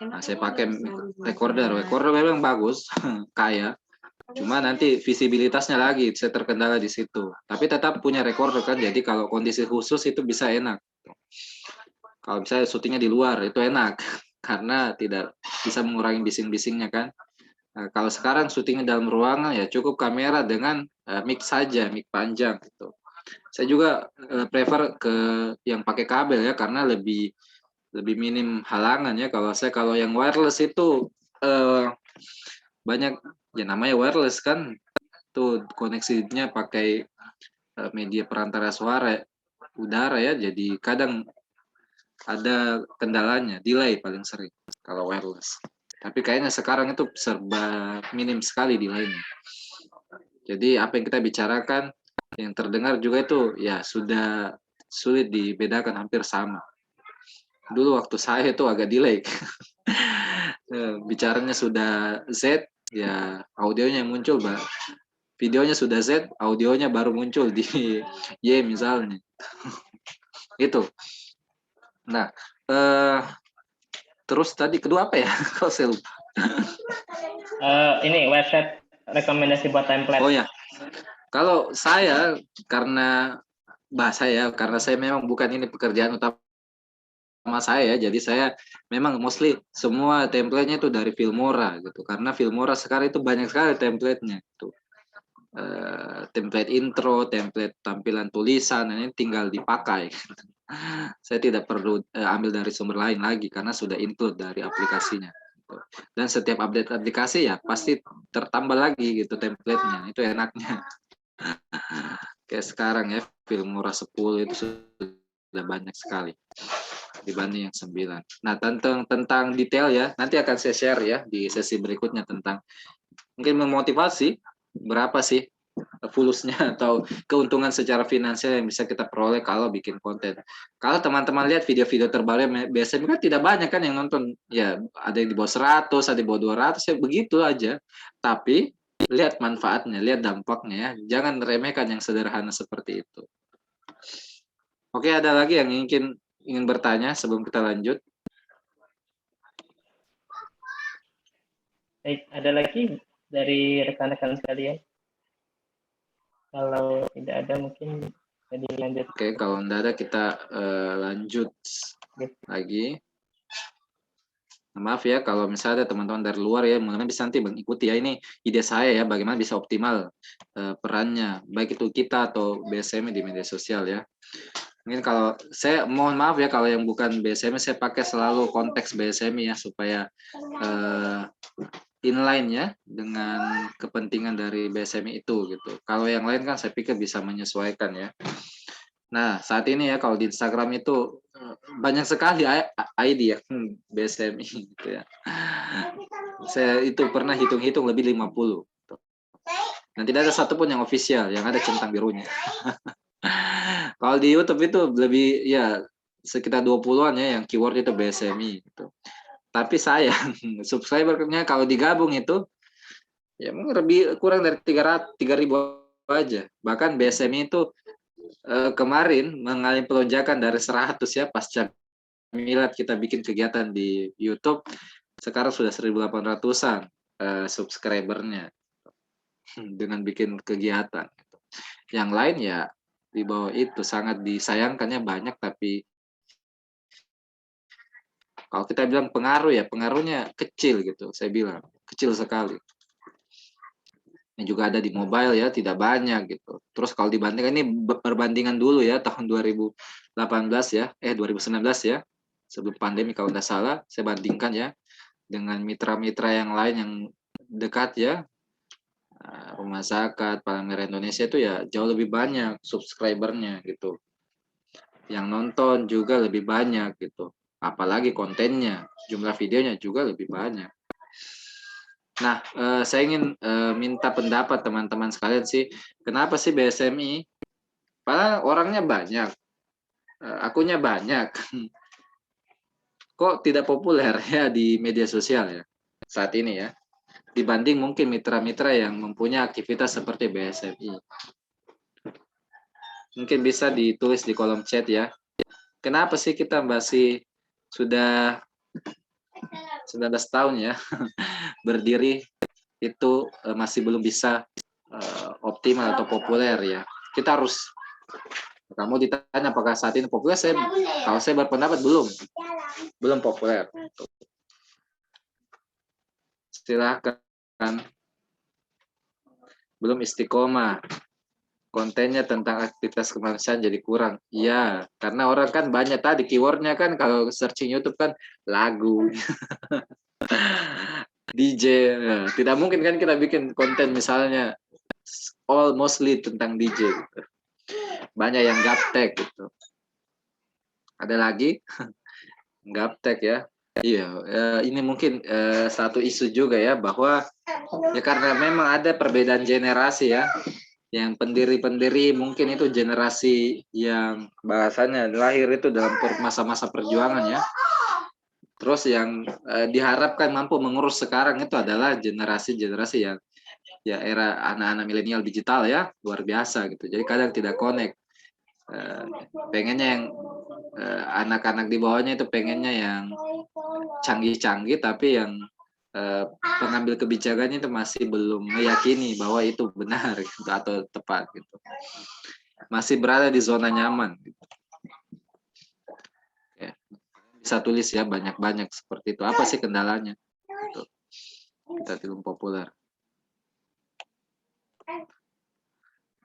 Nah, saya pakai recorder memang bagus, kayak cuma nanti visibilitasnya lagi saya terkendala di situ. Tapi tetap punya recorder kan, jadi kalau kondisi khusus itu bisa enak. Kalau misalnya syutingnya di luar itu enak karena tidak bisa mengurangi bising-bisingnya kan. Nah, kalau sekarang syutingnya dalam ruangan ya cukup kamera dengan mic saja, mic panjang gitu. Saya juga prefer ke yang pakai kabel ya karena lebih minim halangan ya. Kalau yang wireless itu banyak ya namanya wireless kan tuh koneksinya pakai media perantara suara udara ya, jadi kadang ada kendalanya, delay paling sering kalau wireless. Tapi kayaknya sekarang itu serba minim sekali delaynya. Jadi apa yang kita bicarakan yang terdengar juga itu ya sudah sulit dibedakan, hampir sama. Dulu waktu saya itu agak delay. Bicaranya sudah Z, ya audionya yang muncul, videonya sudah Z, audionya baru muncul di Y misalnya. Itu. Nah, terus tadi kedua apa ya? Kalau saya lupa. Ini website rekomendasi buat template. Oh ya, kalau saya karena karena saya memang bukan ini pekerjaan utama saya, jadi saya memang mostly semua template-nya itu dari Filmora gitu. Karena Filmora sekarang itu banyak sekali template-nya itu. Template intro, template tampilan tulisan, ini tinggal dipakai. Saya tidak perlu ambil dari sumber lain lagi karena sudah include dari aplikasinya. Dan setiap update aplikasi ya pasti tertambah lagi gitu template-nya. Itu enaknya. Kayak sekarang ya Filmora 10 itu sudah banyak sekali dibanding yang 9. Nah, tentang detail ya, nanti akan saya share ya di sesi berikutnya tentang mungkin memotivasi berapa sih fulusnya atau keuntungan secara finansial yang bisa kita peroleh kalau bikin konten. Kalau teman-teman lihat video-video terbaru biasanya kan tidak banyak kan yang nonton, ya ada yang di bawah 100, ada di bawah 200, ya begitu aja. Tapi lihat manfaatnya, lihat dampaknya ya. Jangan remehkan yang sederhana seperti itu. Oke, ada lagi yang ingin bertanya sebelum kita lanjut? Baik, ada lagi dari rekan-rekan sekalian? Kalau tidak ada mungkin jadi lanjut. Oke, kalau tidak ada kita lanjut lagi. Maaf ya kalau misalnya ada teman-teman dari luar ya, mungkin bisa nanti mengikuti ya, ini ide saya ya, bagaimana bisa optimal perannya, baik itu kita atau BSM di media sosial ya. Mungkin kalau saya mohon maaf ya kalau yang bukan BSM saya pakai selalu konteks BSM ya supaya inline ya dengan kepentingan dari BSM itu gitu. Kalau yang lain kan saya pikir bisa menyesuaikan ya. Nah, saat ini ya kalau di Instagram itu banyak sekali ID ya BSMI gitu ya. Saya itu pernah hitung-hitung lebih 50. Dan tidak ada satupun yang official, yang ada centang birunya. Kalau di YouTube itu lebih ya sekitar 20-an ya yang keyword itu BSMI gitu. Tapi sayang subscribernya kalau digabung itu ya mungkin lebih kurang dari 3.000 aja. Bahkan BSMI itu kemarin mengalami pelonjakan dari 100 ya pasca milad kita bikin kegiatan di YouTube, sekarang sudah 1.800-an subscribernya dengan bikin kegiatan. Yang lain ya di bawah itu sangat disayangkannya banyak, tapi kalau kita bilang pengaruh ya pengaruhnya kecil gitu, saya bilang kecil sekali. Ini juga ada di mobile ya, tidak banyak gitu. Terus kalau dibandingkan ini perbandingan dulu ya tahun 2018 ya, 2019 ya, sebelum pandemi kalau nggak salah, saya bandingkan ya dengan mitra-mitra yang lain yang dekat ya, Rumah Zakat, Palang Merah Indonesia itu ya jauh lebih banyak subscribernya gitu. Yang nonton juga lebih banyak gitu. Apalagi kontennya, jumlah videonya juga lebih banyak. Nah, saya ingin minta pendapat teman-teman sekalian sih, kenapa sih BSMI? Padahal orangnya banyak, akunnya banyak, kok tidak populer ya di media sosial ya saat ini ya, dibanding mungkin mitra-mitra yang mempunyai aktivitas seperti BSMI. Mungkin bisa ditulis di kolom chat ya. Kenapa sih kita masih sudah 19 tahun ya berdiri itu masih belum bisa optimal atau populer ya. Kita harus, kamu ditanya apakah saat ini populer, kalau saya berpendapat belum populer. Silakan. Belum istiqomah. Kontennya tentang aktivitas kemanusiaan jadi kurang. Iya, karena orang kan banyak tadi keywordnya kan kalau searching YouTube kan lagu, DJ. Nah, tidak mungkin kan kita bikin konten misalnya all mostly tentang DJ gitu. Banyak yang gaptek gitu. Ada lagi gaptek ya. Iya, ini mungkin satu isu juga ya bahwa ya karena memang ada perbedaan generasi ya. Yang pendiri-pendiri mungkin itu generasi yang bahasanya lahir itu dalam masa-masa perjuangan ya. Terus yang diharapkan mampu mengurus sekarang itu adalah generasi-generasi yang ya era anak-anak milenial digital ya, luar biasa gitu. Jadi kadang tidak connect. Pengennya yang anak-anak di bawahnya itu pengennya yang canggih-canggih, tapi yang pengambil kebijakannya itu masih belum meyakini bahwa itu benar gitu, atau tepat gitu. Masih berada di zona nyaman gitu. Ya. Bisa tulis ya banyak-banyak seperti itu. Apa sih kendalanya? Gitu. Kita belum populer.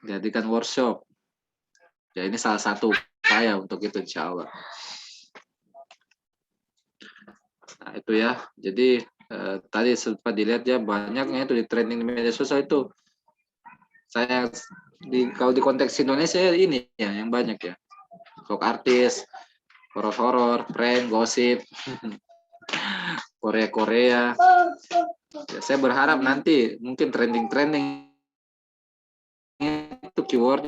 Jadikan workshop. Ya ini salah satu upaya untuk itu insya Allah. Nah itu ya. Jadi tadi sempat dilihat ya banyaknya itu di trending di media sosial itu. Saya kalau di konteks Indonesia ini ya yang banyak ya. Vlog artis, horor-horor, prank, gosip, Korea-Korea. Ya, saya berharap nanti mungkin trending-trending itu keyword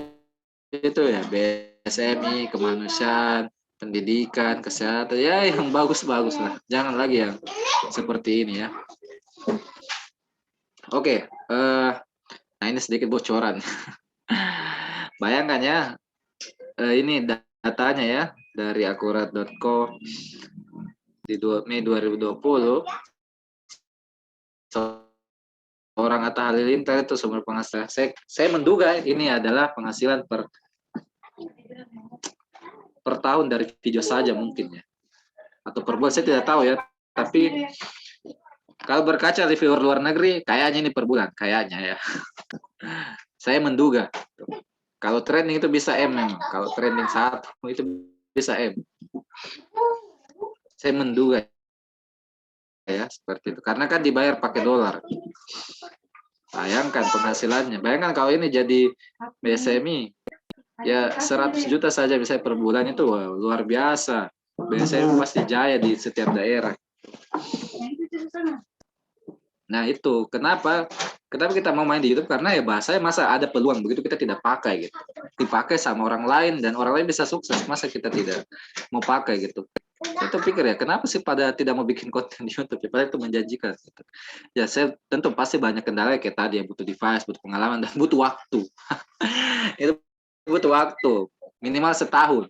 itu ya BSMI, kemanusiaan, pendidikan, kesehatan, ya yang bagus-bagus lah. Jangan lagi yang seperti ini ya. Oke, nah ini sedikit bocoran. Bayangkan ya, ini datanya ya dari akurat.co di Mei 2020. Seorang Atta Halilintar itu sumber penghasilan. Saya menduga ini adalah penghasilan per tahun dari video saja mungkin ya. Atau per bulan saya tidak tahu ya. tapi kalau berkaca reviewer luar negeri, kayaknya ini per bulan, kayaknya ya. Saya menduga. Kalau trending itu bisa M memang. Kalau trending 1 itu bisa M. Saya menduga ya seperti itu. Karena kan dibayar pakai dolar. Bayangkan penghasilannya. Bayangkan kalau ini jadi BSMI, ya 100 juta saja bisa per bulan itu wah, luar biasa. BSMI pasti jaya di setiap daerah. Nah itu kenapa kita mau main di YouTube, karena ya bahasanya masa ada peluang begitu kita tidak pakai gitu, dipakai sama orang lain dan orang lain bisa sukses, masa kita tidak mau pakai gitu. Saya tuh pikir ya kenapa sih pada tidak mau bikin konten di YouTube ya, padahal itu menjanjikan gitu. Ya saya tentu pasti banyak kendala kayak tadi ya, butuh device, butuh pengalaman dan butuh waktu. Itu butuh waktu minimal setahun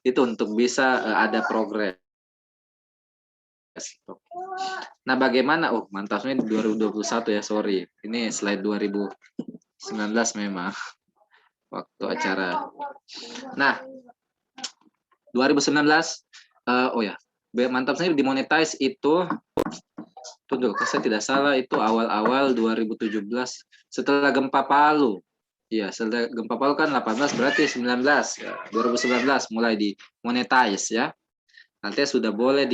itu untuk bisa ada progres. Nah, bagaimana? Oh, mantapnya 2021 ya, sorry. Ini slide 2019 memang waktu acara. Nah, 2019 oh ya, mantapnya dimonetize itu tunggu, saya tidak salah itu awal-awal 2017 setelah gempa Palu. Iya, setelah gempa Palu kan 18 berarti 19 ya, 2019 mulai dimonetize ya. Nanti sudah boleh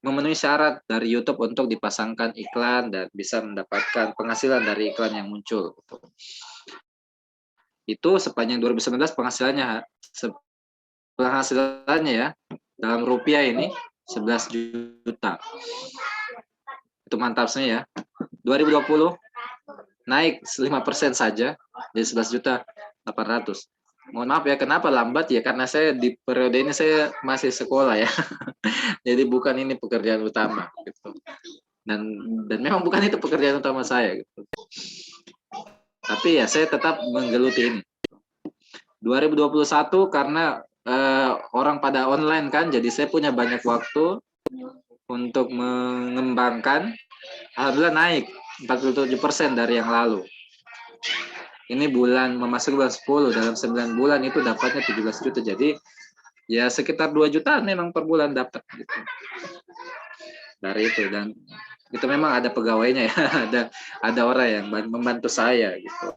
memenuhi syarat dari YouTube untuk dipasangkan iklan dan bisa mendapatkan penghasilan dari iklan yang muncul. Itu sepanjang 2019 penghasilannya ya dalam rupiah ini 11 juta. Itu mantapnya ya. 2020 naik 5% saja jadi 11 juta 800. Mohon maaf ya, kenapa lambat ya? Karena saya di periode ini saya masih sekolah ya. Jadi bukan ini pekerjaan utama gitu. Dan memang bukan itu pekerjaan utama saya gitu. Tapi ya saya tetap menggeluti ini. 2021 karena orang pada online kan, jadi saya punya banyak waktu untuk mengembangkan. Alhamdulillah naik 47% dari yang lalu. Ini bulan memasuki bulan 10, dalam 9 bulan itu dapatnya 17 juta. Jadi ya sekitar 2 jutaan memang per bulan dapat gitu. Dari itu, dan itu memang ada pegawainya ya, ada orang yang membantu saya gitu.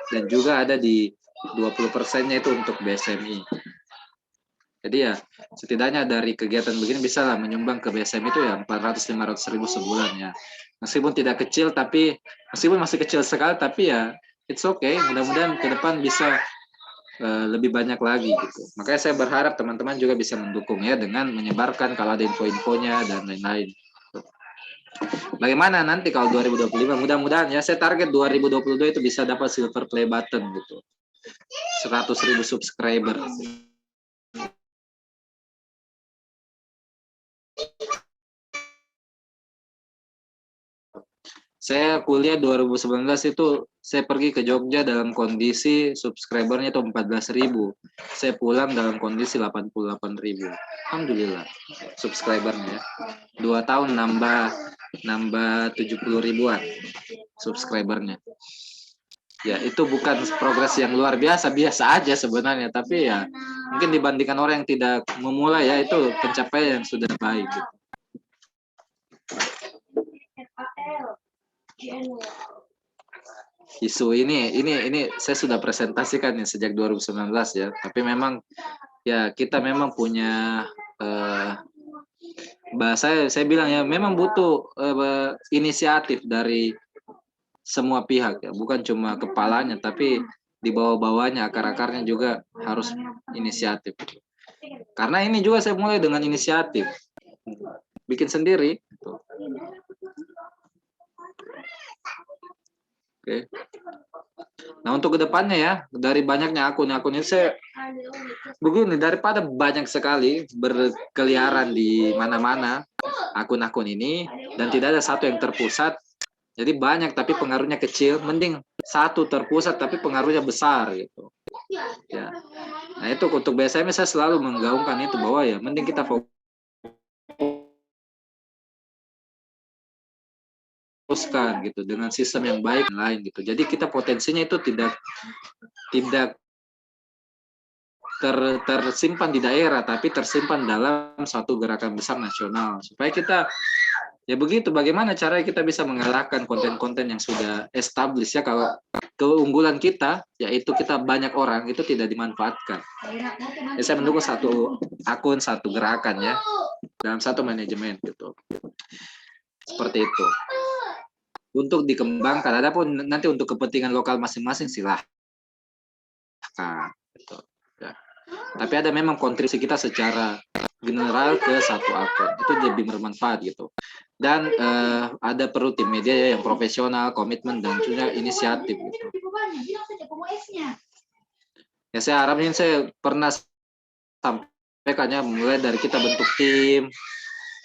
Dan juga ada di 20%-nya itu untuk BSMI. Jadi ya setidaknya dari kegiatan begini bisa lah menyumbang ke BSMI itu ya 400-500 ribu sebulan ya. Meskipun tidak kecil, tapi meskipun masih kecil sekali, tapi ya it's okay. Mudah-mudahan ke depan bisa lebih banyak lagi gitu. Makanya saya berharap teman-teman juga bisa mendukung ya dengan menyebarkan kalau ada info-infonya dan lain-lain. Bagaimana nanti kalau 2025? Mudah-mudahan ya saya target 2022 itu bisa dapat silver play button gitu. 100.000 subscriber. Saya kuliah 2019 itu saya pergi ke Jogja dalam kondisi subscribernya itu 14.000. Saya pulang dalam kondisi 88.000. Alhamdulillah subscribernya ya. 2 tahun nambah 70 ribuan subscribernya. Ya itu bukan progres yang luar biasa, biasa aja sebenarnya, tapi ya mungkin dibandingkan orang yang tidak memulai ya itu pencapaian yang sudah baik gitu. Isu ini saya sudah presentasikan ya sejak 2019 ya, tapi memang ya kita memang punya bahasa saya bilang ya memang butuh inisiatif dari semua pihak ya, bukan cuma kepalanya tapi di bawah-bawahnya, akar-akarnya juga harus inisiatif. Karena ini juga saya mulai dengan inisiatif bikin sendiri. Oke. Nah untuk kedepannya ya, dari banyaknya akun-akun ini saya begini, daripada banyak sekali berkeliaran di mana-mana akun-akun ini dan tidak ada satu yang terpusat, jadi banyak tapi pengaruhnya kecil, mending satu terpusat tapi pengaruhnya besar gitu. Ya. Nah itu untuk BSMI saya selalu menggaungkan itu bahwa ya mending kita fokuskan gitu dengan sistem yang baik lain gitu. Jadi kita potensinya itu tidak tersimpan di daerah, tapi tersimpan dalam suatu gerakan besar nasional. Supaya kita, ya begitu, bagaimana cara kita bisa mengalahkan konten-konten yang sudah established ya, kalau keunggulan kita, yaitu kita banyak orang, itu tidak dimanfaatkan. Ya, saya mendukung satu akun, satu gerakan ya, dalam satu manajemen gitu. Seperti itu. Untuk dikembangkan, adapun nanti untuk kepentingan lokal masing-masing silahkan. Gitu. Ya. Tapi ada memang kontribusi kita secara general ke satu akun, itu lebih bermanfaat gitu. Dan ada perlu tim media ya, yang profesional, komitmen, dan juga inisiatif gitu. Ya saya harapin, saya pernah sampaikan ya, mulai dari kita bentuk tim,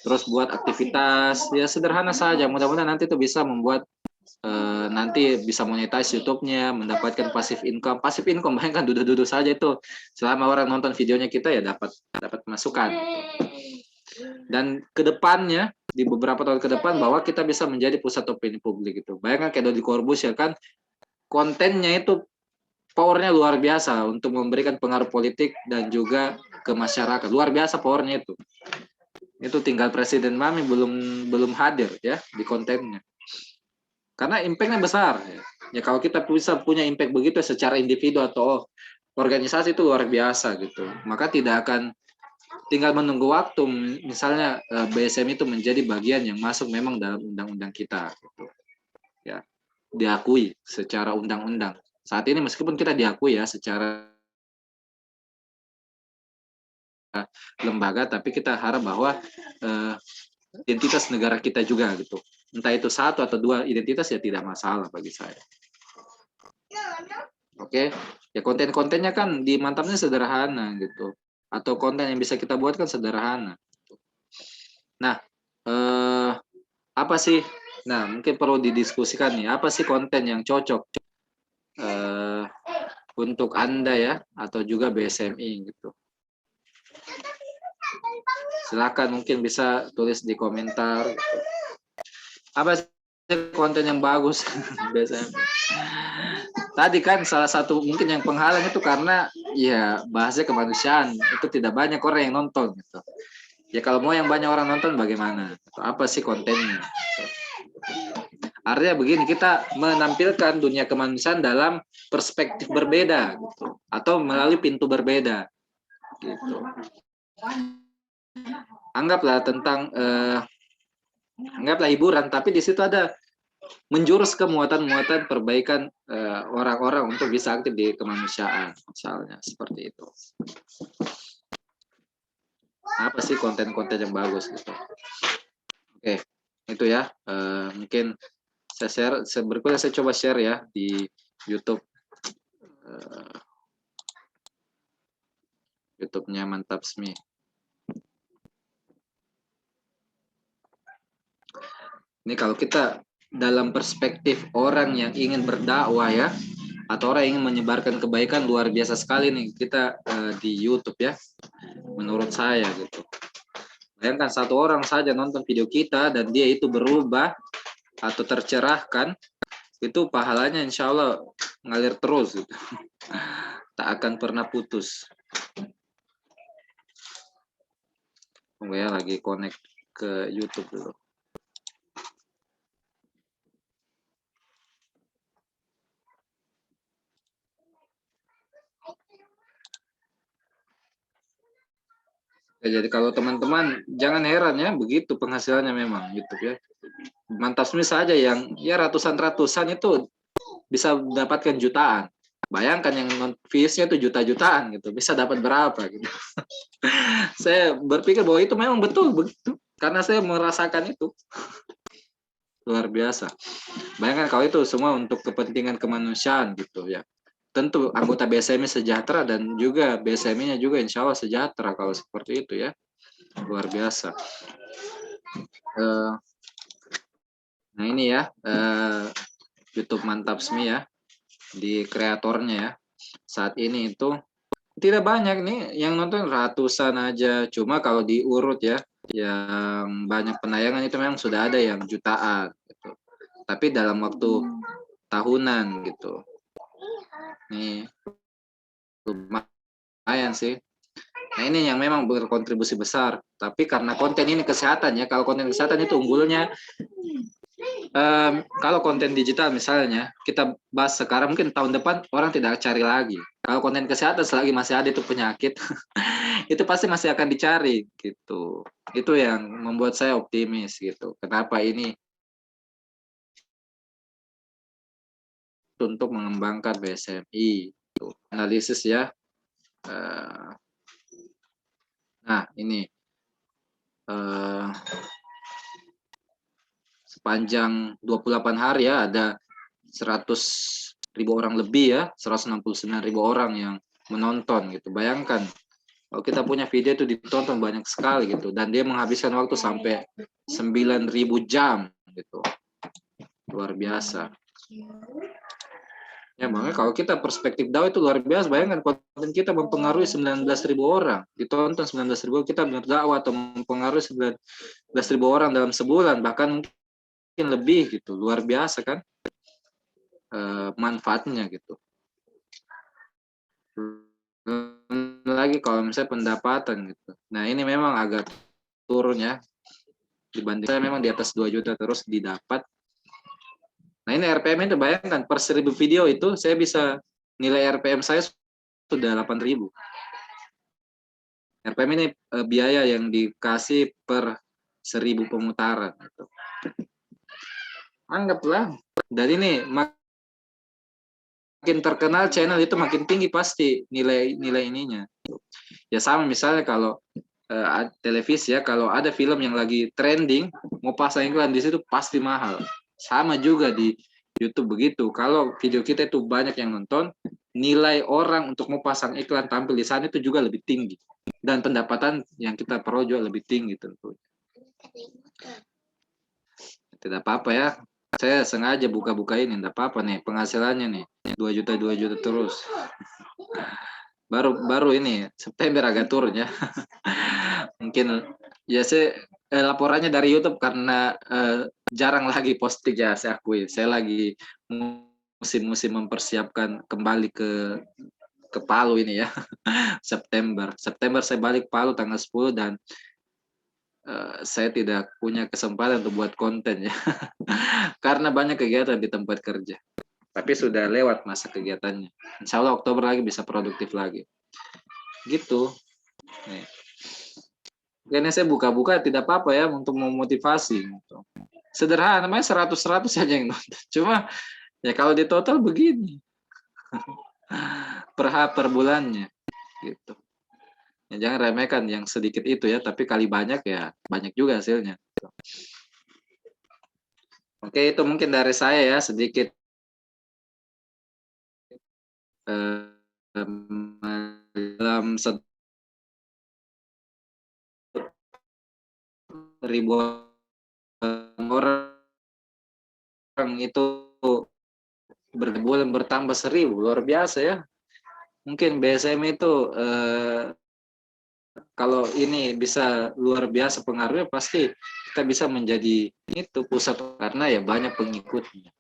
terus buat aktivitas, ya sederhana saja, mudah-mudahan nanti itu bisa membuat nanti bisa monetize YouTube-nya, mendapatkan passive income. Passive income, bayangkan duduk-duduk saja itu, selama orang nonton videonya kita ya dapat masukan. Dan kedepannya, di beberapa tahun ke depan, bahwa kita bisa menjadi pusat opini publik itu. Bayangkan kayak Deddy Corbuzier ya kan, kontennya itu powernya luar biasa untuk memberikan pengaruh politik dan juga ke masyarakat. Luar biasa powernya itu. Itu tinggal Presiden Mami belum hadir ya di kontennya. Karena impact-nya besar. Ya kalau kita bisa punya impact begitu secara individu atau organisasi, itu luar biasa gitu. Maka tidak akan tinggal menunggu waktu, misalnya BSM itu menjadi bagian yang masuk memang dalam undang-undang kita gitu. Ya, diakui secara undang-undang. Saat ini meskipun kita diakui ya secara lembaga, tapi kita harap bahwa identitas negara kita juga gitu. Entah itu satu atau dua identitas ya tidak masalah bagi saya. Oke, ya konten-kontennya kan di Mantapsmi sederhana gitu. Atau konten yang bisa kita buat kan sederhana. Nah, apa sih? Nah, mungkin perlu didiskusikan nih, apa sih konten yang cocok untuk Anda ya, atau juga BSMI gitu. Silakan, mungkin bisa tulis di komentar. Gitu. Apa sih konten yang bagus BSMI? Tadi kan salah satu mungkin yang penghalang itu karena ya bahasnya kemanusiaan, itu tidak banyak orang yang nonton gitu. Ya kalau mau yang banyak orang nonton bagaimana? Apa sih kontennya? Artinya begini, kita menampilkan dunia kemanusiaan dalam perspektif berbeda gitu, atau melalui pintu berbeda gitu. Anggaplah tentang anggaplah hiburan, tapi di situ ada menjurus ke muatan-muatan perbaikan orang-orang untuk bisa aktif di kemanusiaan, misalnya seperti itu. Apa sih konten-konten yang bagus gitu? Oke, itu ya. Mungkin saya share, berikutnya saya coba share ya di YouTube. YouTube-nya Mantapsmi. Ini kalau kita dalam perspektif orang yang ingin berdakwah ya, atau orang yang ingin menyebarkan kebaikan, luar biasa sekali nih kita di YouTube ya, menurut saya gitu. Bayangkan satu orang saja nonton video kita dan dia itu berubah atau tercerahkan, itu pahalanya insya Allah ngalir terus gitu. Tak akan pernah putus. Tunggu ya, lagi connect ke YouTube dulu. Ya, jadi kalau teman-teman jangan heran ya, begitu penghasilannya memang YouTube ya. Mantapsmi saja yang ya ratusan itu bisa mendapatkan jutaan. Bayangkan yang views-nya itu juta-jutaan gitu, bisa dapat berapa gitu. Saya berpikir bahwa itu memang betul begitu, karena saya merasakan itu. Luar biasa. Bayangkan kalau itu semua untuk kepentingan kemanusiaan gitu ya. Tentu anggota BSMI sejahtera dan juga BSMI-nya juga insya Allah sejahtera kalau seperti itu ya. Luar biasa. Nah ini ya YouTube Mantapsmi ya, di kreatornya ya. Saat ini itu tidak banyak nih yang nonton, ratusan aja. Cuma kalau diurut ya, yang banyak penayangan itu memang sudah ada yang jutaan gitu. Tapi dalam waktu tahunan gitu. Nih lumayan sih. Nah ini yang memang berkontribusi besar. Tapi karena konten ini kesehatan ya, kalau konten kesehatan itu unggulnya, kalau konten digital misalnya, kita bahas sekarang, mungkin tahun depan orang tidak cari lagi. Kalau konten kesehatan selagi masih ada itu penyakit, itu pasti masih akan dicari gitu. Itu yang membuat saya optimis gitu. Kenapa ini untuk mengembangkan BSMI? Tuh, analisis ya. Nah ini sepanjang 28 hari ya ada 100.000 orang lebih ya, 169.000 orang yang menonton gitu. Bayangkan kalau kita punya video itu ditonton banyak sekali gitu, dan dia menghabiskan waktu sampai 9.000 jam gitu, luar biasa. Ya makanya kalau kita perspektif dakwah itu luar biasa. Bayangkan konten kita mempengaruhi 19.000 orang, ditonton 19.000, kita berdakwah atau mempengaruhi 19.000 orang dalam sebulan, bahkan mungkin lebih gitu, luar biasa kan manfaatnya gitu. Lagi kalau misalnya pendapatan gitu, nah ini memang agak turun ya, dibanding saya memang di atas 2 juta terus didapat. Nah ini RPM itu bayangkan per 1.000 video itu saya bisa nilai RPM saya sudah 8.000. RPM ini biaya yang dikasih per 1.000 pemutaran gitu. Anggaplah dari ini makin terkenal channel itu makin tinggi pasti nilai ininya. Ya sama misalnya kalau televisi ya, kalau ada film yang lagi trending mau pasang iklan di situ pasti mahal. Sama juga di YouTube begitu. Kalau video kita itu banyak yang nonton, nilai orang untuk mau pasang iklan tampil di sana itu juga lebih tinggi, dan pendapatan yang kita peroleh juga lebih tinggi tentu. Tidak apa-apa ya. Saya sengaja buka-buka ini, tidak apa-apa nih penghasilannya nih 2 juta terus. Baru ini September agak turun ya. Mungkin ya saya laporannya dari YouTube karena jarang lagi posting ya, saya akui. Saya lagi musim-musim mempersiapkan kembali ke Palu ini ya. September saya balik Palu tanggal 10 dan saya tidak punya kesempatan untuk buat konten ya. Karena banyak kegiatan di tempat kerja. Tapi sudah lewat masa kegiatannya. Insya Allah Oktober lagi bisa produktif lagi. Gitu. Nih. Kayaknya saya buka-buka tidak apa-apa ya untuk memotivasi. Gitu. Sederhana, namanya 100-100 saja yang nonton. Cuma ya kalau di total begini. Per bulannya. Gitu. Ya, jangan remehkan yang sedikit itu ya, tapi kali banyak ya banyak juga hasilnya. Oke, itu mungkin dari saya ya sedikit dalam 1.000 orang itu berbulan bertambah 1.000, luar biasa ya. Mungkin BSM itu kalau ini bisa luar biasa pengaruhnya, pasti kita bisa menjadi itu pusat karena ya banyak pengikutnya.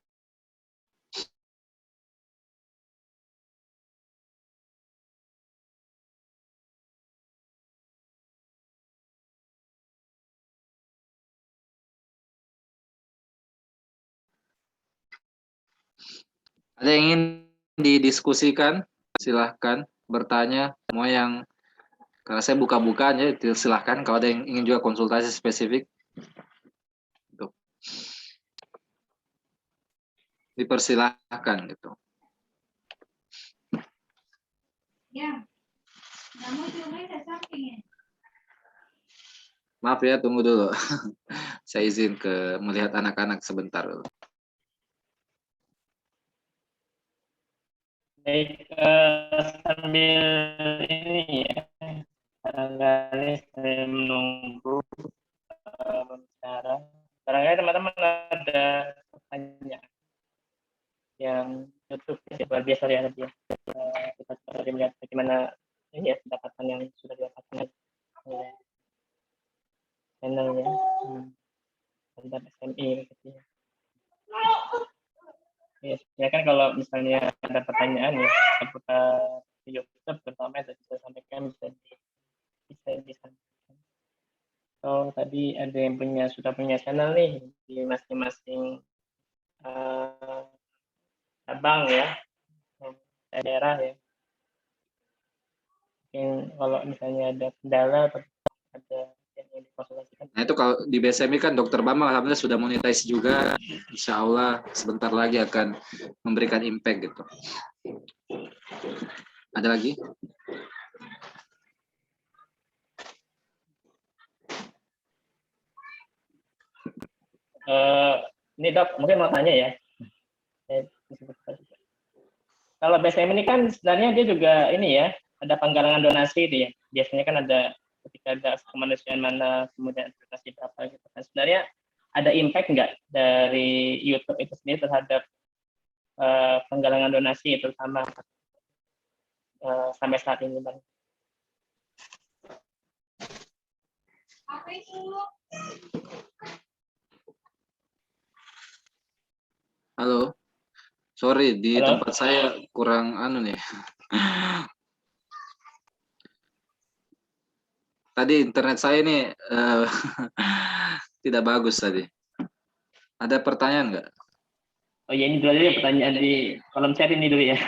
Ada yang ingin didiskusikan? Silahkan bertanya. Mau yang karena saya buka-buka aja, silahkan. Kalau ada yang ingin juga konsultasi spesifik, tuh. Dipersilahkan gitu. Ya, maaf ya, tunggu dulu. Saya izin ke melihat anak-anak sebentar dulu. Baik, sambil ini ya, barangkali saya menunggu pembicara. Barangkali teman-teman ada pertanyaan yang YouTube ya, luar biasa ya tadi ya. Kita coba melihat bagaimana ini ya pendapatan yang sudah didapatkan oleh channelnya tentang SMI gitu ya. Ya, kan kalau misalnya ada pertanyaan ya seputar YouTube, terutama yang tadi saya sampaikan bisa disampaikan. So tadi ada yang sudah punya channel nih di masing-masing cabang ya, daerah ya. Mungkin kalau misalnya ada kendala atau ada yang dikonsultasikan. Nah itu kalau di BSMI kan Dokter Bambang alhamdulillah sudah monetize juga, insya Allah sebentar lagi akan memberikan impact gitu. Ada lagi? Ini Dok, mungkin mau tanya ya. Kalau BSM ini kan sebenarnya dia juga ini ya, ada penggalangan donasi itu ya. Biasanya kan ada ketika ada kemanusiaan mana, kemudian donasi berapa gitu kan. Sebenarnya ada impact nggak dari YouTube itu sendiri terhadap penggalangan donasi terutama sampai saat ini, Bang? Halo, sorry di Halo? tempat saya kurang nih. Tadi internet saya ini tidak bagus tadi. Ada pertanyaan nggak? Oh ya, ini dulu aja pertanyaan di kolom chat ini dulu ya.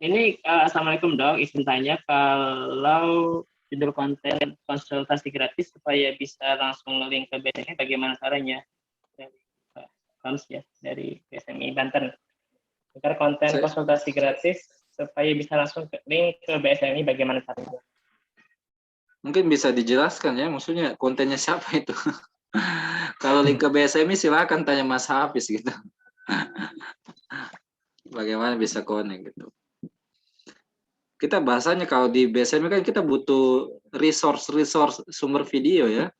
Ini Assalamualaikum Dok, izin tanya kalau judul konten konsultasi gratis supaya bisa langsung link ke BSMI bagaimana caranya? Dari Kams ya, dari BSMI Banten. Agar konten konsultasi gratis supaya bisa langsung link ke BSMI bagaimana caranya? Mungkin bisa dijelaskan ya, maksudnya kontennya siapa itu? Kalau link ke BSMI silakan tanya Mas Hafiz gitu. Bagaimana bisa connect gitu. Kita bahasanya kalau di BSMI kan kita butuh resource sumber video ya.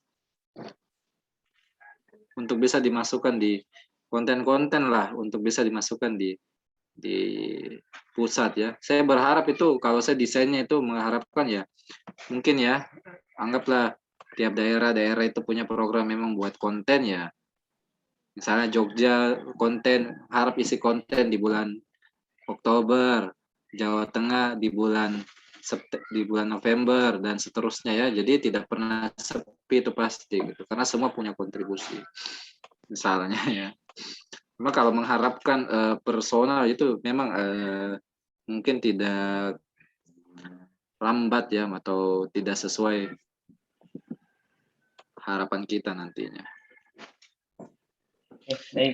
Untuk bisa dimasukkan di konten-konten lah, untuk bisa dimasukkan di pusat ya. Saya berharap itu kalau saya desainnya itu mengharapkan ya, mungkin ya, anggaplah tiap daerah itu punya program memang buat konten ya. Misalnya Jogja konten, harap isi konten di bulan Oktober, Jawa Tengah di bulan November dan seterusnya ya. Jadi tidak pernah sepi itu pasti gitu. Karena semua punya kontribusi. Misalnya ya. Cuma kalau mengharapkan personal itu memang mungkin tidak lambat ya atau tidak sesuai harapan kita nantinya.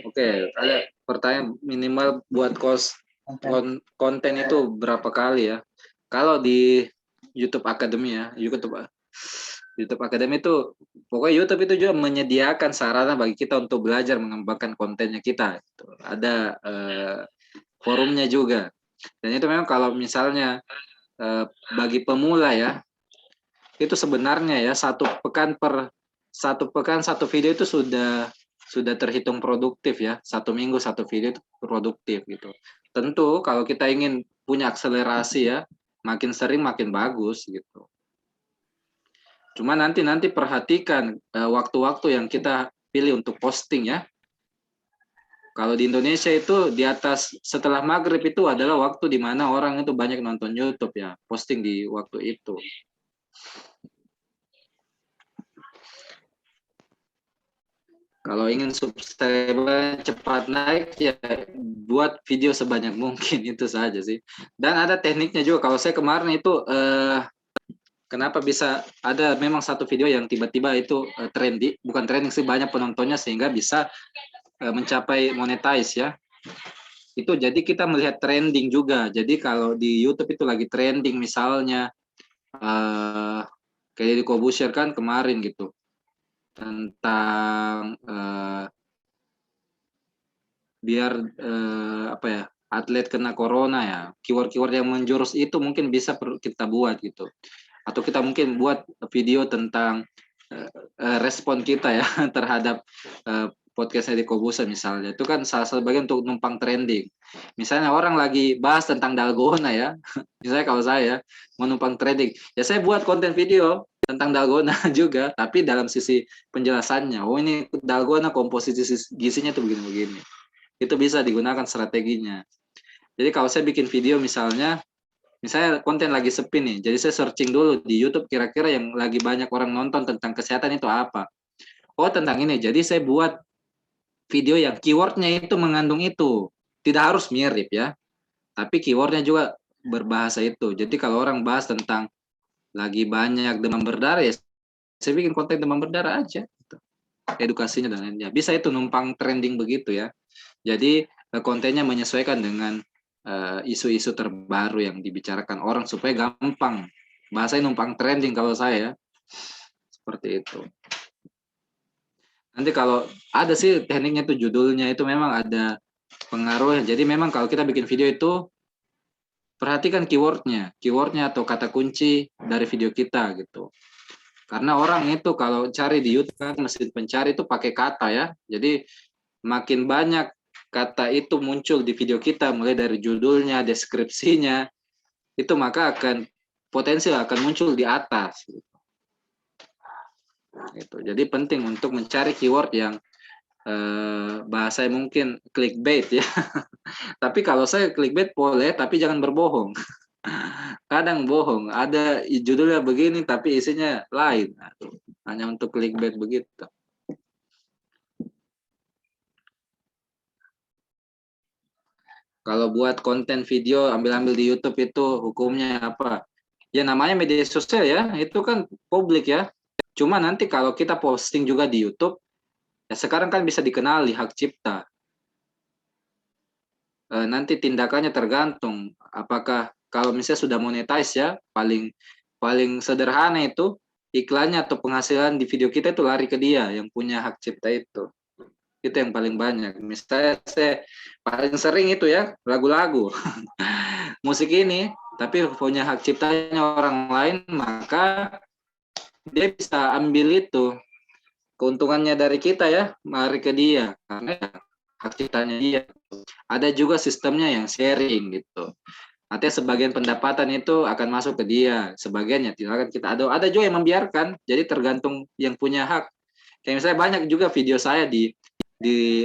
Oke, ada pertanyaan minimal buat konten itu berapa kali ya? Kalau di YouTube Academy ya, YouTube Academy itu pokoknya YouTube itu juga menyediakan sarana bagi kita untuk belajar mengembangkan kontennya kita. Ada forumnya juga. Dan itu memang kalau misalnya bagi pemula ya, itu sebenarnya ya satu pekan satu video itu sudah terhitung produktif ya. Satu minggu satu video itu produktif gitu. Tentu kalau kita ingin punya akselerasi ya, makin sering makin bagus gitu. Cuma nanti perhatikan waktu-waktu yang kita pilih untuk posting ya. Kalau di Indonesia itu di atas setelah maghrib itu adalah waktu di mana orang itu banyak nonton YouTube ya, posting di waktu itu. Kalau ingin subscriber cepat naik ya buat video sebanyak mungkin, itu saja sih. Dan ada tekniknya juga. Kalau saya kemarin itu kenapa bisa ada memang satu video yang tiba-tiba itu bukan trending sih, banyak penontonnya sehingga bisa mencapai monetize ya. Itu jadi kita melihat trending juga. Jadi kalau di YouTube itu lagi trending misalnya kayak di Corbusier kan kemarin gitu tentang biar apa ya, atlet kena corona ya, keyword-keyword yang menjurus itu mungkin bisa kita buat gitu, atau kita mungkin buat video tentang respon kita ya terhadap podcastnya di Kobusa misalnya, itu kan salah satu bagian untuk numpang trending. Misalnya orang lagi bahas tentang dalgona ya, misalnya kalau saya mau numpang trending, ya saya buat konten video tentang dalgona juga, tapi dalam sisi penjelasannya, oh ini dalgona komposisi gizinya tuh begini-begini. Itu bisa digunakan strateginya. Jadi kalau saya bikin video misalnya misalnya konten lagi sepi nih, jadi saya searching dulu di YouTube kira-kira yang lagi banyak orang nonton tentang kesehatan itu apa. Oh, tentang ini. Jadi saya buat video yang keywordnya itu mengandung itu. Tidak harus mirip ya, tapi keywordnya juga berbahasa itu. Jadi kalau orang bahas tentang lagi banyak demam berdarah, ya saya bikin konten demam berdarah aja. Gitu. Edukasinya dan lainnya. Bisa itu numpang trending begitu ya. Jadi kontennya menyesuaikan dengan isu-isu terbaru yang dibicarakan orang supaya gampang. Bahasanya numpang trending kalau saya. Seperti itu. Nanti kalau ada sih tekniknya tuh judulnya itu memang ada pengaruh. Jadi memang kalau kita bikin video itu perhatikan keywordnya atau kata kunci dari video kita gitu. Karena orang itu kalau cari di YouTube kan mesin pencari itu pakai kata ya. Jadi makin banyak kata itu muncul di video kita mulai dari judulnya, deskripsinya, itu maka akan potensial akan muncul di atas. Gitu. Jadi penting untuk mencari keyword yang bahasa mungkin clickbait ya. Tapi kalau saya clickbait boleh, tapi jangan berbohong. Kadang bohong, ada judulnya begini tapi isinya lain. Hanya untuk clickbait begitu. Kalau buat konten video ambil-ambil di YouTube itu hukumnya apa? Ya namanya media sosial ya, itu kan publik ya. Cuma nanti kalau kita posting juga di YouTube, ya sekarang kan bisa dikenali hak cipta. Nanti tindakannya tergantung apakah kalau misalnya sudah monetize ya, paling sederhana itu iklannya atau penghasilan di video kita itu lari ke dia yang punya hak cipta itu. Itu yang paling banyak. Misalnya saya paling sering itu ya lagu-lagu musik ini, tapi punya hak ciptanya orang lain, maka dia bisa ambil itu keuntungannya dari kita ya, mari ke dia karena hak ciptanya dia. Ada juga sistemnya yang sharing gitu. Artinya sebagian pendapatan itu akan masuk ke dia, sebagiannya tidak akan kita ada juga yang membiarkan. Jadi tergantung yang punya hak. Kayak misalnya banyak juga video saya di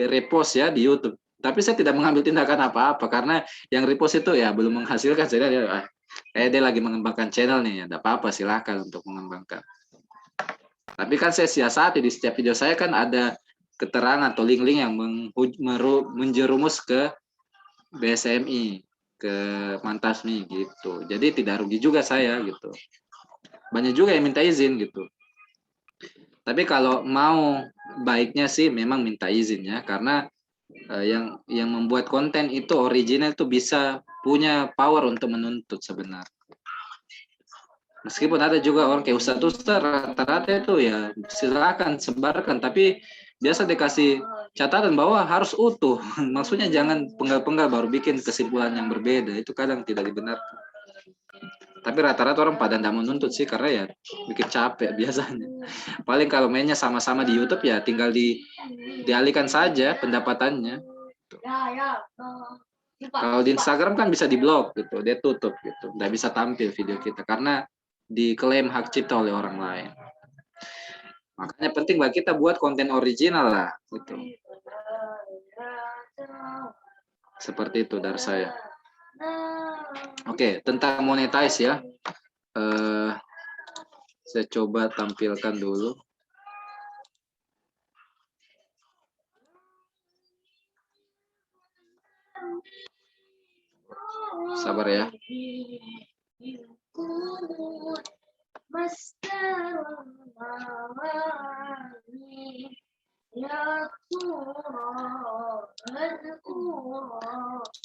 repost ya di YouTube. Tapi saya tidak mengambil tindakan apa-apa karena yang repost itu ya belum menghasilkan. Saya dia lagi mengembangkan channel nih, ya tidak apa-apa silahkan untuk mengembangkan. Tapi kan saya siasati di setiap video saya kan ada keterangan atau link-link yang menjerumus ke BSMI, ke Mantasmi gitu. Jadi tidak rugi juga saya gitu. Banyak juga yang minta izin gitu. Tapi kalau mau baiknya sih memang minta izin ya, karena yang membuat konten itu original itu bisa punya power untuk menuntut sebenarnya. Meskipun ada juga orang kayak ustadz rata-rata itu ya silakan sebarkan, tapi biasa dikasih catatan bahwa harus utuh. Maksudnya jangan penggal-penggal baru bikin kesimpulan yang berbeda. Itu kadang tidak dibenarkan. Tapi rata-rata orang pada tidak menuntut sih karena ya bikin capek biasanya. Paling kalau mainnya sama-sama di YouTube ya tinggal dialihkan saja pendapatannya. Kalau di Instagram kan bisa di-blok gitu, dia tutup gitu, tidak bisa tampil video kita karena diklaim hak cipta oleh orang lain. Makanya penting bagi kita buat konten original lah gitu. Seperti itu dari saya. Oke, tentang monetize ya. Saya coba tampilkan dulu. Sabar ya.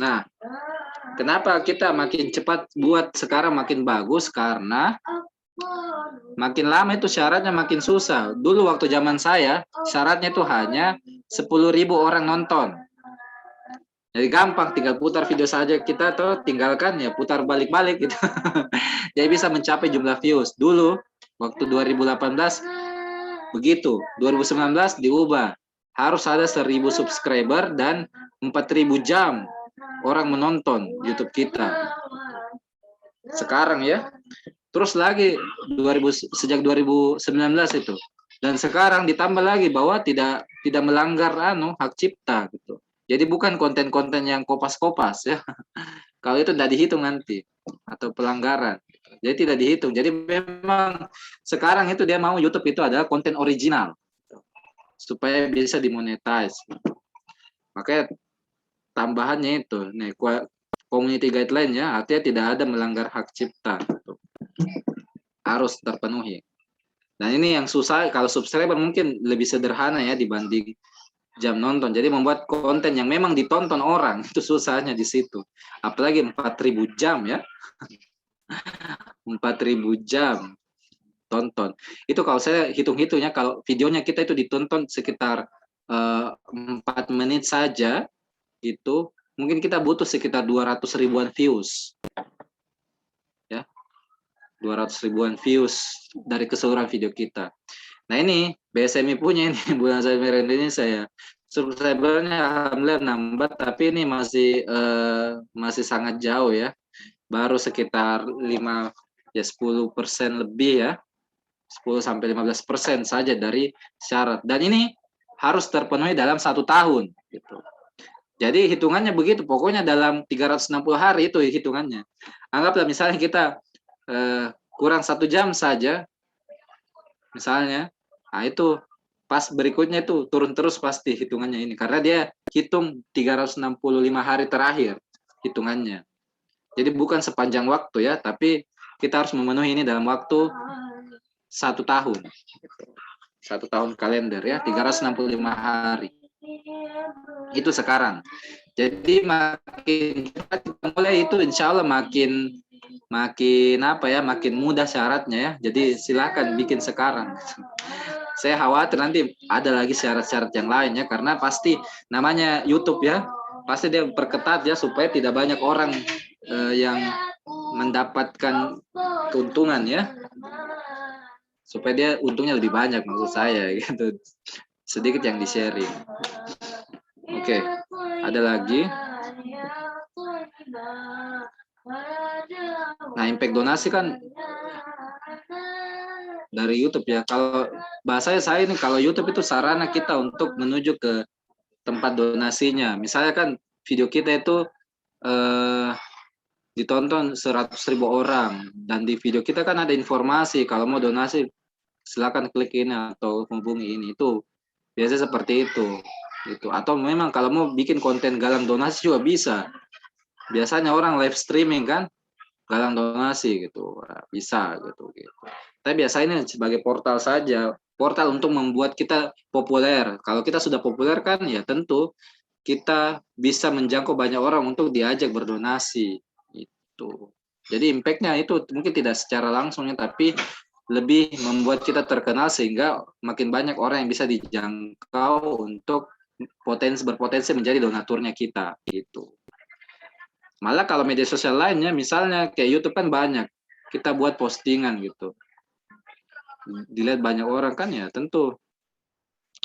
Nah, kenapa kita makin cepat buat sekarang makin bagus? Karena makin lama itu syaratnya makin susah. Dulu waktu zaman saya, syaratnya itu hanya 10.000 orang nonton. Jadi gampang, tinggal putar video saja kita tuh tinggalkan ya putar balik-balik gitu. Jadi bisa mencapai jumlah views. Dulu waktu 2018 begitu, 2019 diubah. Harus ada 1.000 subscriber dan 4.000 jam orang menonton YouTube kita. Sekarang ya. Terus lagi sejak 2019 itu. Dan sekarang ditambah lagi bahwa tidak melanggar hak cipta gitu. Jadi bukan konten-konten yang kopas-kopas ya. Kalau itu tidak dihitung nanti. atau pelanggaran. Jadi tidak dihitung. Jadi memang sekarang itu dia mau YouTube itu adalah konten original supaya bisa dimonetize. Makanya tambahannya itu, nih community guideline ya, artinya tidak ada melanggar hak cipta, harus terpenuhi. Dan ini yang susah, kalau subscriber mungkin lebih sederhana ya dibanding jam nonton. Jadi membuat konten yang memang ditonton orang itu susahnya di situ. Apalagi 4.000 jam ya, 4.000 jam tonton. Itu kalau saya hitung-hitungnya, kalau videonya kita itu ditonton sekitar 4 menit saja, itu mungkin kita butuh sekitar 200 ribuan views. Ya. 200 ribuan views dari keseluruhan video kita. Nah ini BSMI punya ini bulan September ini saya subscribernya alhamdulillah nambah, tapi ini masih sangat jauh ya. Baru sekitar 10% lebih ya. 10-15% saja dari syarat. Dan ini harus terpenuhi dalam 1 tahun gitu. Jadi hitungannya begitu, pokoknya dalam 360 hari itu hitungannya. Anggaplah misalnya kita kurang 1 jam saja, misalnya, nah itu pas berikutnya itu turun terus pasti hitungannya ini, karena dia hitung 365 hari terakhir hitungannya. Jadi bukan sepanjang waktu ya, tapi kita harus memenuhi ini dalam waktu 1 tahun. 1 tahun kalender ya, 365 hari. Itu sekarang. Jadi makin kita mulai itu insya Allah makin apa ya, makin mudah syaratnya ya. Jadi silakan bikin sekarang. Saya khawatir nanti ada lagi syarat-syarat yang lain ya, karena pasti namanya YouTube ya, pasti dia perketat ya supaya tidak banyak orang yang mendapatkan keuntungan ya, supaya dia untungnya lebih banyak maksud saya gitu. Sedikit yang di-sharing. Oke, ada lagi. Nah, impact donasi kan dari YouTube ya. Kalau bahasanya saya ini, kalau YouTube itu sarana kita untuk menuju ke tempat donasinya. Misalnya kan video kita itu ditonton 100.000 orang, dan di video kita kan ada informasi kalau mau donasi silakan klik ini atau hubungi ini. Itu biasanya seperti itu. Gitu. Atau memang kalau mau bikin konten galang donasi juga bisa. Biasanya orang live streaming kan galang donasi gitu, bisa gitu. Tapi biasanya sebagai portal saja, portal untuk membuat kita populer. Kalau kita sudah populer kan ya tentu kita bisa menjangkau banyak orang untuk diajak berdonasi itu. Jadi impactnya itu mungkin tidak secara langsungnya, tapi lebih membuat kita terkenal sehingga makin banyak orang yang bisa dijangkau untuk berpotensi menjadi donaturnya kita gitu. Malah kalau media sosial lainnya, misalnya kayak YouTube kan banyak, kita buat postingan gitu, dilihat banyak orang kan ya tentu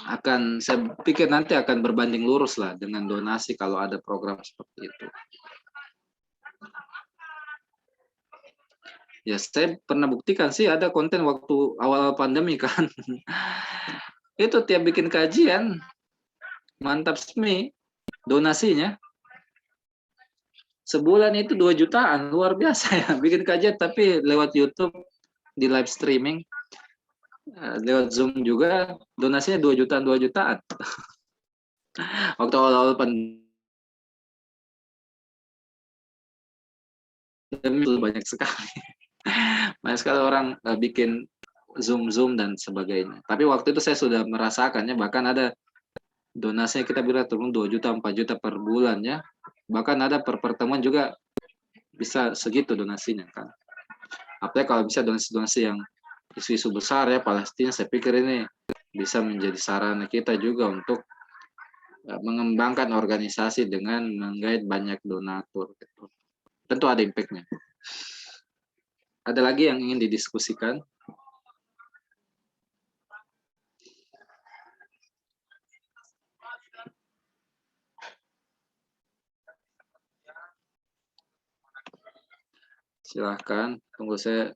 akan, saya pikir nanti akan berbanding lurus lah dengan donasi kalau ada program seperti itu. Ya saya pernah buktikan sih ada konten waktu awal pandemi kan, itu tiap bikin kajian mantap SMI donasinya. Sebulan itu 2 jutaan, luar biasa ya. Bikin kajian tapi lewat YouTube, di live streaming, lewat Zoom juga, donasinya 2 jutaan. Waktu awal-awal pandemi banyak sekali. Banyak sekali orang bikin Zoom dan sebagainya. Tapi waktu itu saya sudah merasakannya, bahkan ada donasinya kita bisa turun 2 juta, 4 juta per bulan ya. Bahkan ada per pertemuan juga bisa segitu donasinya kan. Apalagi kalau bisa donasi-donasi yang isu-isu besar ya, Palestina, saya pikir ini bisa menjadi sarana kita juga untuk mengembangkan organisasi dengan menggait banyak donatur. Gitu. Tentu ada impact-nya. Ada lagi yang ingin didiskusikan? Silahkan, tunggu saya.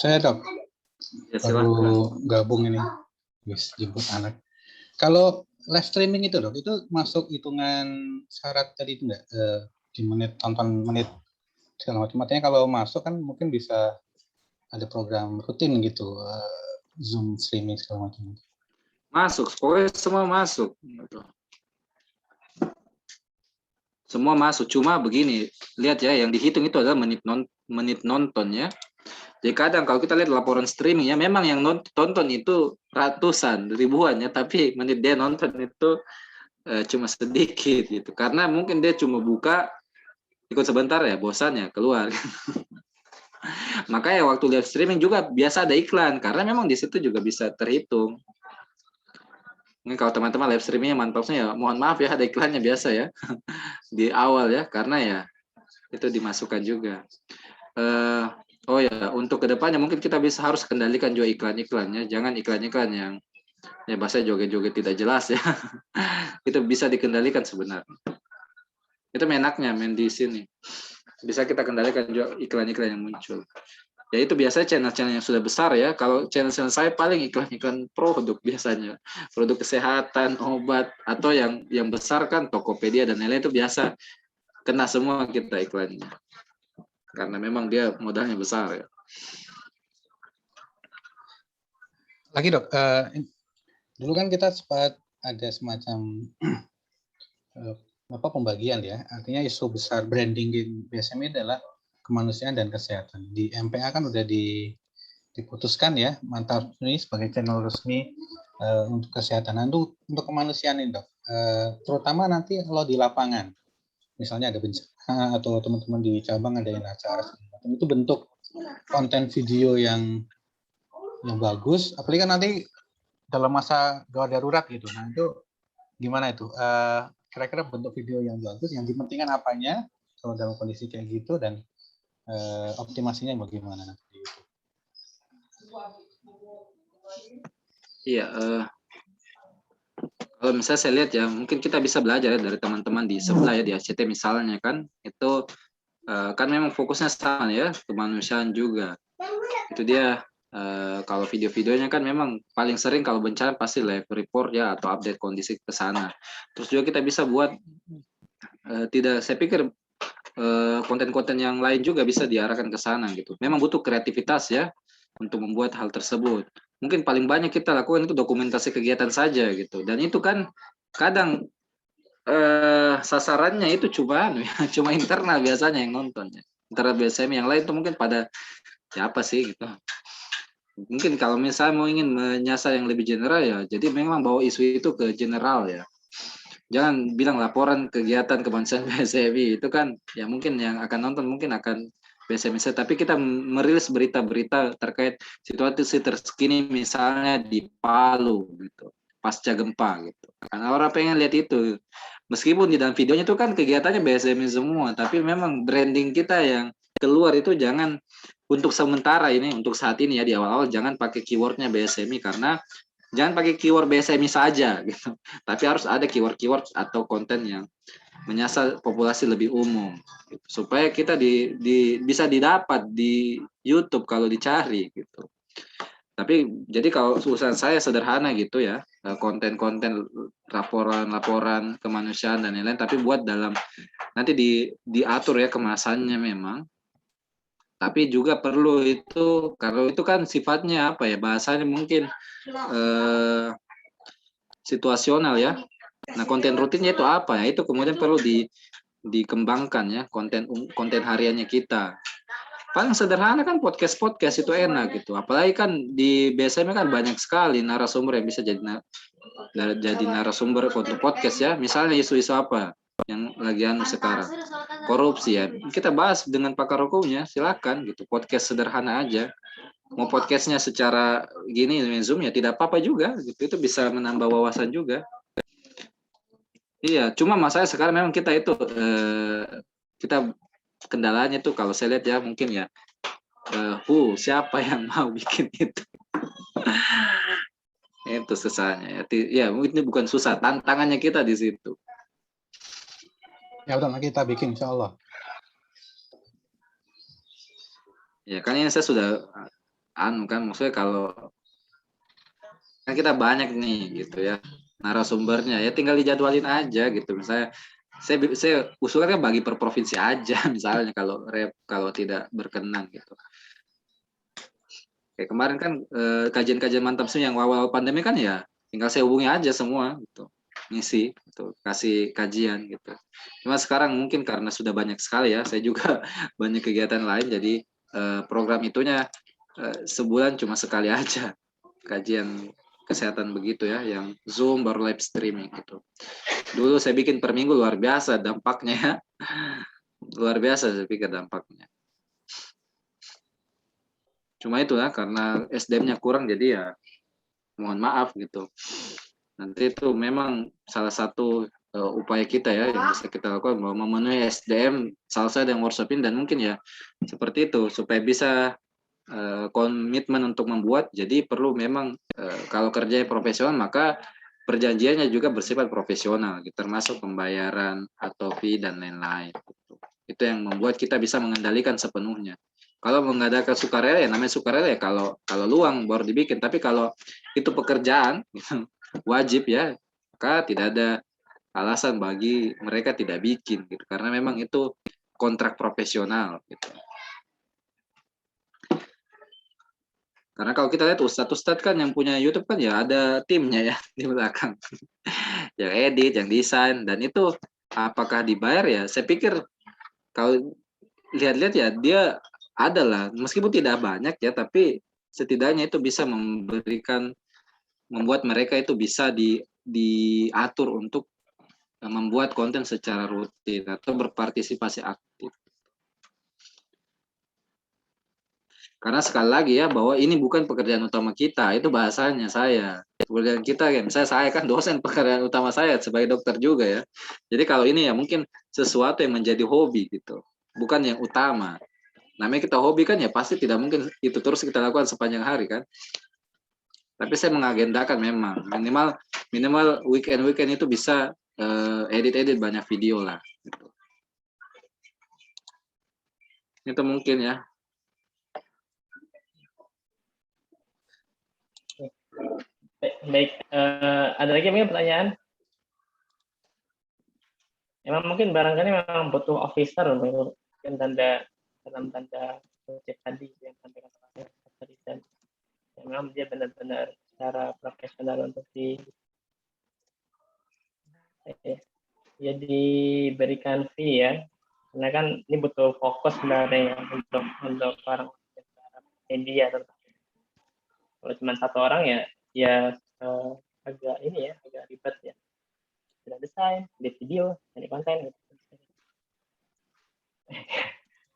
Saya dok. Ya, silahkan. baru gabung ini, wis jemput anak. Kalau live streaming itu dok, itu masuk hitungan syarat tadi itu enggak? Di menit, tonton menit segala macam. Artinya kalau masuk kan mungkin bisa ada program rutin gitu, Zoom streaming segala macam. Masuk, pokoknya semua masuk. Semua masuk, cuma begini, lihat ya, yang dihitung itu adalah menit nonton ya. Jadi kadang kalau kita lihat laporan streaming ya, memang yang tonton itu ratusan, ribuan ya, tapi menit dia nonton itu cuma sedikit gitu. Karena mungkin dia cuma buka, ikut sebentar ya, bosan ya, keluar. Makanya waktu live streaming juga biasa ada iklan, karena memang di situ juga bisa terhitung. Ini kalau teman-teman live streamingnya mantapnya ya, mohon maaf ya ada iklannya biasa ya di awal ya, karena ya itu dimasukkan juga. Oh ya, untuk kedepannya mungkin kita harus kendalikan juga iklan-iklannya, jangan iklan-iklan yang ya bahasa joget-joget tidak jelas ya. Itu bisa dikendalikan sebenarnya. Itu menaknya main di sini. Bisa kita kendalikan juga iklan-iklan yang muncul. Ya itu biasanya channel-channel yang sudah besar ya. Kalau channel-channel saya paling iklan-iklan produk biasanya. Produk kesehatan, obat, atau yang besar kan Tokopedia dan lain-lain itu biasa kena semua kita iklannya. Karena memang dia modalnya besar ya. Lagi dok, dulu kan kita sempat ada semacam pembagian ya. Artinya isu besar branding di BSMI adalah kemanusiaan dan kesehatan. Di MPA kan udah diputuskan ya, mantap ini sebagai channel resmi untuk kesehatan. Nah, untuk kemanusiaan ini dok, terutama nanti kalau di lapangan, misalnya ada bencana atau teman-teman di cabang ada yang acara, itu bentuk konten video yang bagus, apalagi kan nanti dalam masa gawat darurat gitu. Nah itu gimana itu? Kira-kira bentuk video yang bagus, yang dipentingkan apanya kalau dalam kondisi kayak gitu, dan optimasinya bagaimana nanti? Iya, kalau misalnya saya lihat ya, mungkin kita bisa belajar ya dari teman-teman di sebelah ya, di ACT misalnya kan, itu kan memang fokusnya sama ya, kemanusiaan juga. Itu dia, kalau video-videonya kan memang paling sering kalau bencana pasti live report ya, atau update kondisi ke sana. Terus juga kita bisa buat, saya pikir konten-konten yang lain juga bisa diarahkan ke sana gitu. Memang butuh kreativitas ya untuk membuat hal tersebut. Mungkin paling banyak kita lakukan itu dokumentasi kegiatan saja gitu. Dan itu kan kadang sasarannya itu cuma cuma internal biasanya yang nontonnya. Internal BSM yang lain itu mungkin pada ya apa sih gitu. Mungkin kalau misalnya mau ingin menyasar yang lebih general ya, jadi memang bawa isu itu ke general ya. Jangan bilang laporan kegiatan kemanusiaan BSMI itu kan ya mungkin yang akan nonton mungkin akan BSMI, tapi kita merilis berita-berita terkait situasi terkini misalnya di Palu gitu pasca gempa gitu. Karena orang pengen lihat itu. Meskipun di dalam videonya itu kan kegiatannya BSMI semua, tapi memang branding kita yang keluar itu jangan untuk sementara ini, untuk saat ini ya di awal-awal jangan pakai keywordnya BSMI, karena jangan pakai keyword BSMI saja gitu. Tapi harus ada keyword-keyword atau konten yang menyasar populasi lebih umum gitu. Supaya kita bisa didapat di YouTube kalau dicari gitu. Tapi jadi kalau usaha saya sederhana gitu ya, konten-konten laporan kemanusiaan dan lain-lain, tapi buat dalam nanti diatur ya kemasannya memang. Tapi juga perlu itu, kalau itu kan sifatnya apa ya, bahasanya mungkin situasional ya. Nah konten rutinnya itu apa ya, itu kemudian perlu dikembangkan ya, konten hariannya kita. Paling sederhana kan podcast itu enak gitu, apalagi kan di BSM kan banyak sekali narasumber yang bisa jadi narasumber untuk podcast ya. Misalnya isu-isu apa yang lagi sekarang, korupsi ya, kita bahas dengan pakar hukumnya, silakan gitu. Podcast sederhana aja, mau podcastnya secara gini Zoom ya tidak apa-apa juga gitu, itu bisa menambah wawasan juga. Iya, cuma masalah sekarang memang kita itu kita kendalanya tuh kalau saya lihat ya mungkin ya siapa yang mau bikin itu. Itu susahnya ya, mungkin ini bukan susah, tantangannya kita di situ. Ya udah, kita bikin insya Allah. Ya kan ini saya sudah kan maksudnya kalau Kan kita banyak nih gitu ya narasumbernya, ya tinggal dijadwalin aja gitu. Misalnya saya usulkan kan bagi per provinsi aja misalnya kalau tidak berkenan gitu. Kayak kemarin kan kajian-kajian mantap sih yang awal pandemi kan ya tinggal saya hubungi aja semua gitu, ngisi gitu, kasih kajian gitu. Cuma sekarang mungkin karena sudah banyak sekali ya, saya juga banyak kegiatan lain, jadi program itunya sebulan cuma sekali aja kajian kesehatan begitu ya, yang Zoom baru live streaming gitu. Dulu saya bikin per minggu, luar biasa dampaknya ya. Luar biasa saya pikir dampaknya. Cuma itulah karena SDM-nya kurang, jadi ya mohon maaf gitu. Nanti itu memang salah satu upaya kita ya yang bisa kita lakukan, bahwa memenuhi SDM salah satu yang workshopin, dan mungkin ya seperti itu supaya bisa komitmen untuk membuat. Jadi perlu memang kalau kerjanya profesional maka perjanjiannya juga bersifat profesional, gitu, termasuk pembayaran atau fee dan lain-lain. Gitu. Itu yang membuat kita bisa mengendalikan sepenuhnya. Kalau mengadakan sukarela ya namanya sukarela ya kalau luang baru dibikin. Tapi kalau itu pekerjaan gitu, wajib ya, maka tidak ada alasan bagi mereka tidak bikin gitu. Karena memang itu kontrak profesional gitu. Karena kalau kita lihat ustadz kan yang punya YouTube kan ya ada timnya ya di belakang. Yang edit, yang desain, dan itu apakah dibayar ya? Saya pikir kalau lihat-lihat ya dia adalah meskipun tidak banyak ya, tapi setidaknya itu bisa membuat mereka itu bisa diatur untuk membuat konten secara rutin atau berpartisipasi aktif. Karena sekali lagi ya, bahwa ini bukan pekerjaan utama kita, itu bahasanya saya. Pekerjaan kita ya, misalnya saya kan dosen, pekerjaan utama saya sebagai dokter juga ya. Jadi kalau ini ya mungkin sesuatu yang menjadi hobi gitu, bukan yang utama. Namanya kita hobi kan ya pasti tidak mungkin itu terus kita lakukan sepanjang hari kan. Tapi saya mengagendakan memang minimal weekend itu bisa edit banyak video lah. Gitu. Itu mungkin ya. Baik, ada lagi mungkin pertanyaan? Emang mungkin barangkali memang butuh officer untuk dalam tanda kutip tadi yang sampaikan tadi, dan memang dia benar-benar secara profesional untuk ya diberikan fee ya, karena kan ini butuh fokus sebenarnya untuk orang media. Kalau cuma satu orang ya agak ini ya, agak ribet ya. Sudah desain, edit video, jadi konten gitu.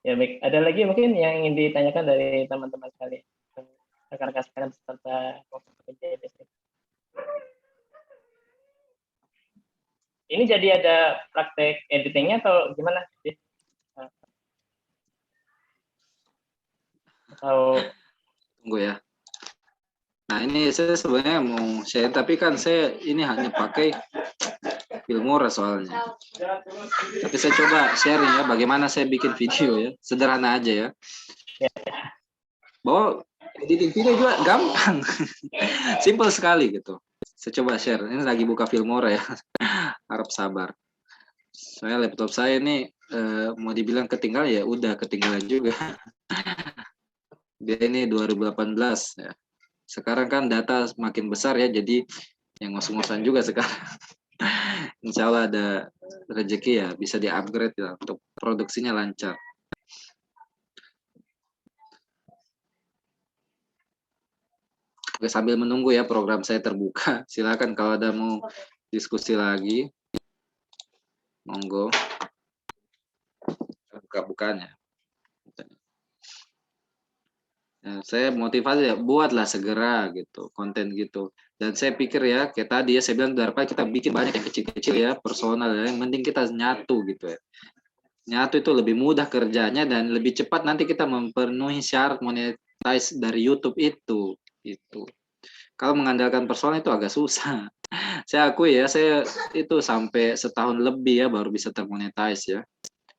Ya baik, ada lagi mungkin yang ingin ditanyakan dari teman-teman sekalian, rekan-rekan sekalian peserta PJDS. Ini jadi ada praktek editingnya atau gimana sih? Atau Tunggu ya. Nah ini saya sebenarnya mau share, tapi kan saya ini hanya pakai Filmora soalnya. Tapi saya coba sharing ya bagaimana saya bikin video ya, sederhana aja ya. Bahwa editing video juga gampang, simple sekali gitu. Saya coba share. Ini lagi buka Filmora ya, harap sabar. Saya laptop saya ini mau dibilang ketinggalan ya, udah ketinggalan juga. Dia ini 2018 ya. Sekarang kan data semakin besar ya, jadi yang ngos-ngosan juga sekarang. Insya Allah ada rezeki ya, bisa di-upgrade ya, untuk produksinya lancar. Oke, sambil menunggu ya program saya terbuka, silakan kalau ada mau diskusi lagi, monggo. Buka-bukanya. Saya motivasi ya, buatlah segera gitu konten gitu. Dan saya pikir ya kayak tadi ya saya bilang, daripada kita bikin banyak yang kecil-kecil ya personal ya, yang penting kita nyatu gitu ya. Nyatu itu lebih mudah kerjanya dan lebih cepat nanti kita memenuhi syarat monetize dari YouTube itu. Kalau mengandalkan personal itu agak susah. Saya akui ya, saya itu sampai setahun lebih ya baru bisa termonetize ya.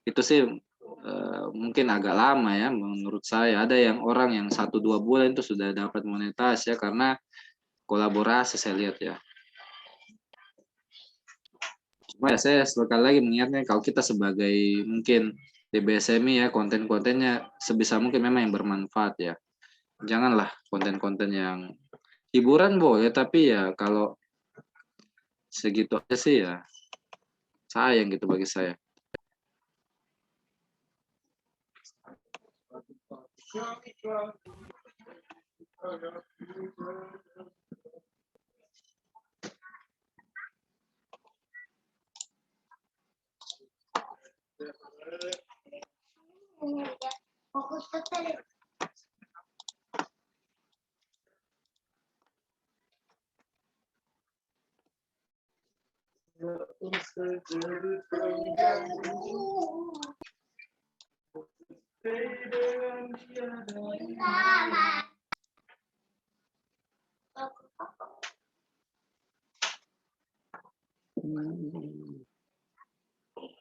Itu sih mungkin agak lama ya menurut saya. Ada yang orang yang 1-2 bulan itu sudah dapat monetize ya, karena kolaborasi saya lihat ya. Cuma ya saya sekali lagi mengingatnya kalau kita sebagai mungkin di BSMI ya konten-kontennya sebisa mungkin memang yang bermanfaat ya. Janganlah konten-konten yang hiburan boleh tapi ya kalau segitu aja sih ya sayang gitu bagi saya.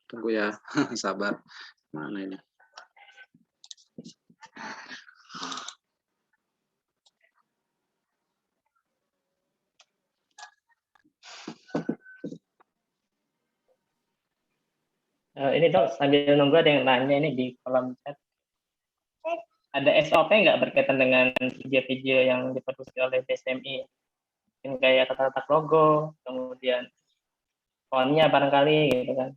Tunggu ya, sabar. Mana ini? Ini dok, sambil nunggu ada yang nanya ini di kolom chat. Ada SOP nggak berkaitan dengan video-video yang diproduksi oleh BSMI? Mungkin kayak tata-tata logo, kemudian fontnya barangkali gitu kan.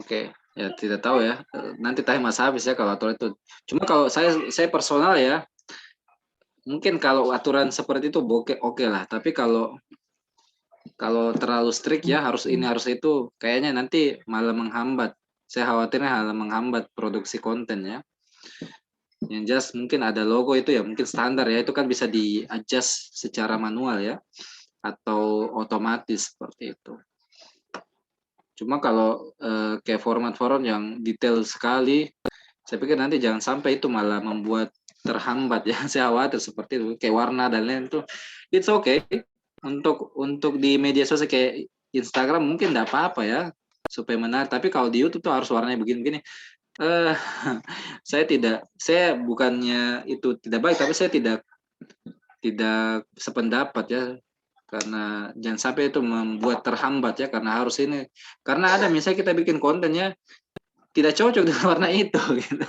Oke, ya tidak tahu ya. Nanti tanya Mas Habis ya kalau aturan itu. Cuma kalau saya personal ya, mungkin kalau aturan seperti itu oke lah. Tapi kalau terlalu strict ya harus ini harus itu, kayaknya nanti malah menghambat. Saya khawatirnya malah menghambat produksi konten ya. Yang jelas mungkin ada logo itu ya mungkin standar ya, itu kan bisa di-adjust secara manual ya atau otomatis seperti itu. Cuma kalau kayak format-format yang detail sekali, saya pikir nanti jangan sampai itu malah membuat terhambat ya. Saya khawatir seperti itu, kayak warna dan lain itu. It's okay untuk di media sosial kayak Instagram mungkin enggak apa-apa ya supaya menarik. Tapi kalau di YouTube tuh harus warnanya begini-begini. Saya bukannya itu tidak baik, tapi saya tidak sependapat ya. Karena jangan sampai itu membuat terhambat ya karena harus ini. Karena ada misalnya kita bikin kontennya tidak cocok dengan warna itu gitu.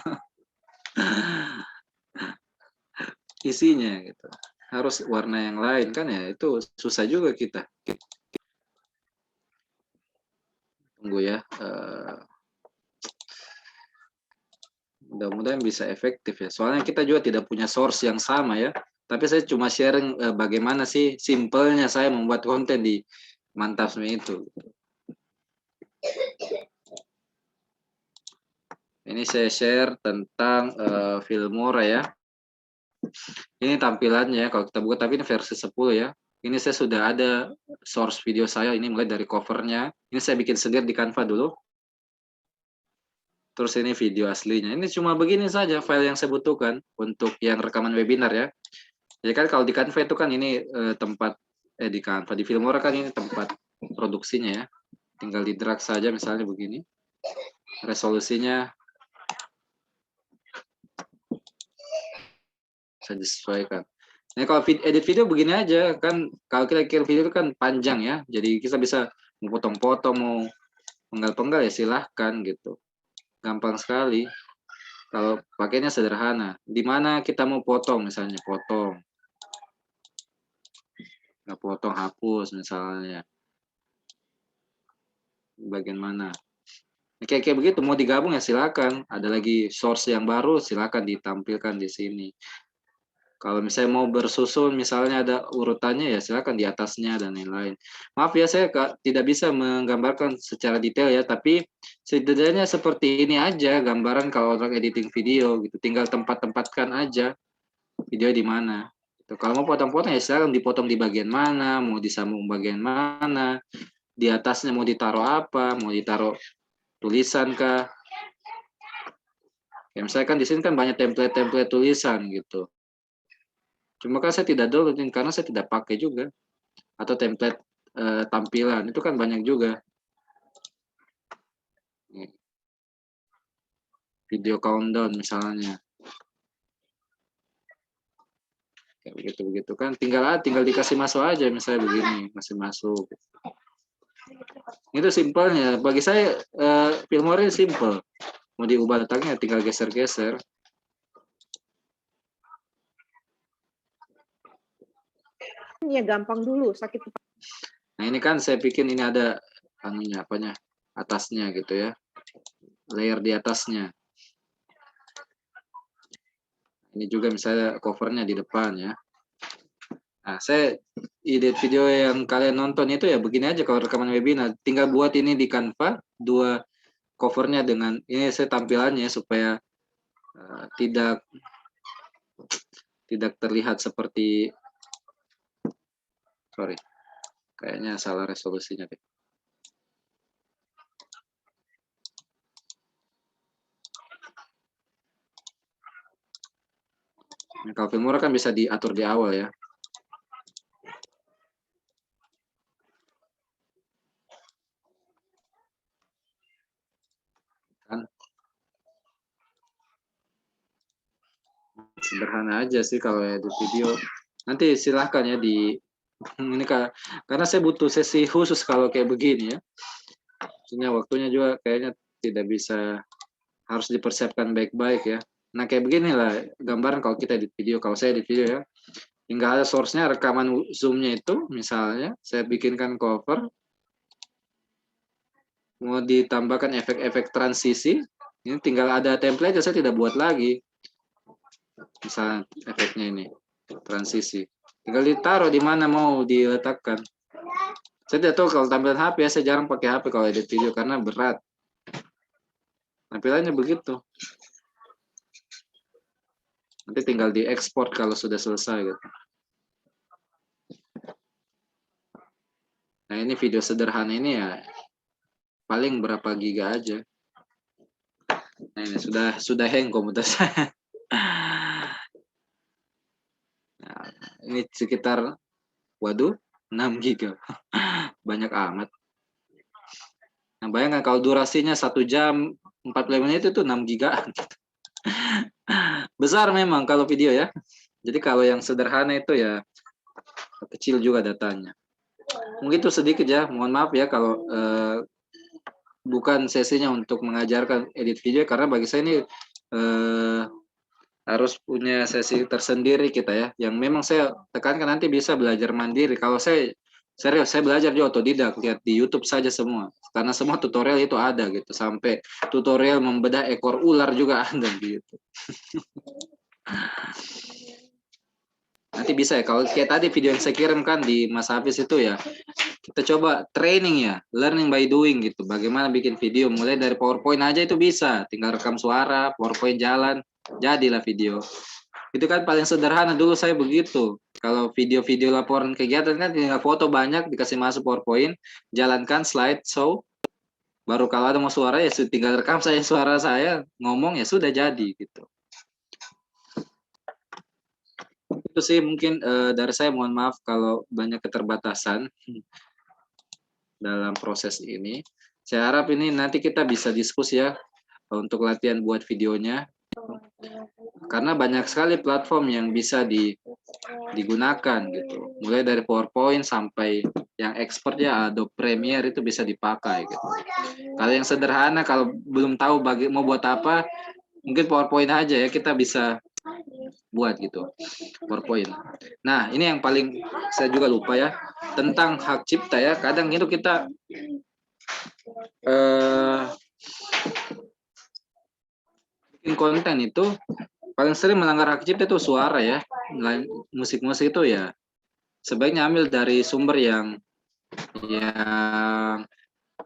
Isinya gitu. Harus warna yang lain kan ya itu susah juga kita. Tunggu ya. Mudah-mudahan bisa efektif ya. Soalnya kita juga tidak punya source yang sama ya. Tapi saya cuma sharing bagaimana sih simpelnya saya membuat konten di Mantapsmi itu. Ini saya share tentang Filmora ya. Ini tampilannya kalau kita buka, tapi ini versi 10 ya. Ini saya sudah ada source video saya, ini mulai dari covernya. Ini saya bikin sendiri di Canva dulu. Terus ini video aslinya. Ini cuma begini saja file yang saya butuhkan untuk yang rekaman webinar ya. Jadi kan kalau di Canva itu kan ini tempat di Canva, di Filmora kan ini tempat produksinya ya. Tinggal di drag saja misalnya begini. Resolusinya saya disesuaikan. Nah kalau edit video begini aja kan, kalau kita kirim video itu kan panjang ya. Jadi kita bisa mau potong-potong, mau penggal-penggal ya silahkan gitu. Gampang sekali. Kalau pakainya sederhana. Di mana kita mau potong misalnya, potong. Nggak potong, hapus misalnya. Bagian mana. Kayak begitu, mau digabung ya silakan. Ada lagi source yang baru, silakan ditampilkan di sini. Kalau misalnya mau bersusun, misalnya ada urutannya ya silakan di atasnya dan lain-lain. Maaf ya saya tidak bisa menggambarkan secara detail ya, tapi setidaknya seperti ini aja gambaran kalau orang editing video gitu. Tinggal tempat-tempatkan aja video di mana. Kalau mau potong-potong ya silakan dipotong di bagian mana, mau disambung bagian mana, di atasnya mau ditaruh apa, mau ditaruh tulisan kah. Ya, misalnya kan di sini kan banyak template-template tulisan gitu. Cuma kan saya tidak downloadin karena saya tidak pakai juga. Atau template tampilan, itu kan banyak juga. Video countdown misalnya. kayak begitu kan, tinggal dikasih masuk aja, misalnya begini, masih masuk. Itu simpelnya. Bagi saya Filmora simple. Mau diubah letaknya tinggal geser-geser. Ya gampang dulu, sakit. Nah ini kan saya bikin ini ada anunya, apanya, atasnya gitu ya, layer di atasnya. Ini juga misalnya covernya di depan ya. Nah, saya ide video yang kalian nonton itu ya begini aja kalau rekaman webinar. Tinggal buat ini di Canva, dua covernya dengan ini saya tampilannya supaya tidak terlihat seperti, sorry, kayaknya salah resolusinya deh. Nah, kalau Filmora kan bisa diatur di awal ya. Kan sederhana aja sih kalau edit video. Nanti silahkan ya di ini karena saya butuh sesi khusus kalau kayak begini ya. Maksudnya waktunya juga kayaknya tidak bisa, harus dipersiapkan baik-baik ya. Nah kayak beginilah gambaran kalau kita edit video. Kalau saya edit video ya, tinggal ada source-nya, rekaman zoom-nya itu misalnya saya bikinkan cover, mau ditambahkan efek-efek transisi, ini tinggal ada template, saya tidak buat lagi. Misalnya efeknya ini transisi, tinggal ditaruh di mana mau diletakkan. Saya tidak tahu kalau tampilan HP ya, saya jarang pakai HP kalau edit video karena berat. Tampilannya begitu. Nanti tinggal diekspor kalau sudah selesai gitu. Nah ini video sederhana ini ya paling berapa giga aja. Nah ini sudah hang komputer saya. Nah, ini sekitar, waduh, 6 giga. Banyak amat. Nah bayangkan kalau durasinya 1 jam 40 menit itu 6 giga. Besar memang kalau video ya. Jadi kalau yang sederhana itu ya kecil juga datanya. Mungkin itu sedikit ya, mohon maaf ya kalau bukan sesinya untuk mengajarkan edit video, karena bagi saya ini harus punya sesi tersendiri kita ya, yang memang saya tekankan nanti bisa belajar mandiri. Kalau saya serius, saya belajar di otodidak, lihat di YouTube saja semua, karena semua tutorial itu ada gitu, sampai tutorial membedah ekor ular juga ada di YouTube. Nanti bisa ya, kalau kayak tadi video yang saya kirimkan di Mas Hafiz itu ya, kita coba training ya, learning by doing gitu, bagaimana bikin video, mulai dari PowerPoint aja itu bisa, tinggal rekam suara, PowerPoint jalan, jadilah video. Itu kan paling sederhana, dulu saya begitu. Kalau video-video laporan kegiatan kan tinggal foto banyak, dikasih masuk PowerPoint, jalankan slideshow, baru kalau ada mau suara ya tinggal rekam saya suara saya, ngomong ya sudah jadi gitu. Itu sih mungkin dari saya, mohon maaf kalau banyak keterbatasan dalam proses ini. Saya harap ini nanti kita bisa diskusi ya untuk latihan buat videonya, karena banyak sekali platform yang bisa digunakan gitu, mulai dari PowerPoint sampai yang expert ya Adobe Premiere itu bisa dipakai gitu. Kalau yang sederhana, kalau belum tahu mau buat apa, mungkin PowerPoint aja ya, kita bisa buat gitu, PowerPoint. Nah ini yang paling saya juga lupa ya, tentang hak cipta ya. Kadang itu kita bikin konten itu paling sering melanggar hak cipta itu suara ya. Musik-musik itu ya sebaiknya ambil dari sumber yang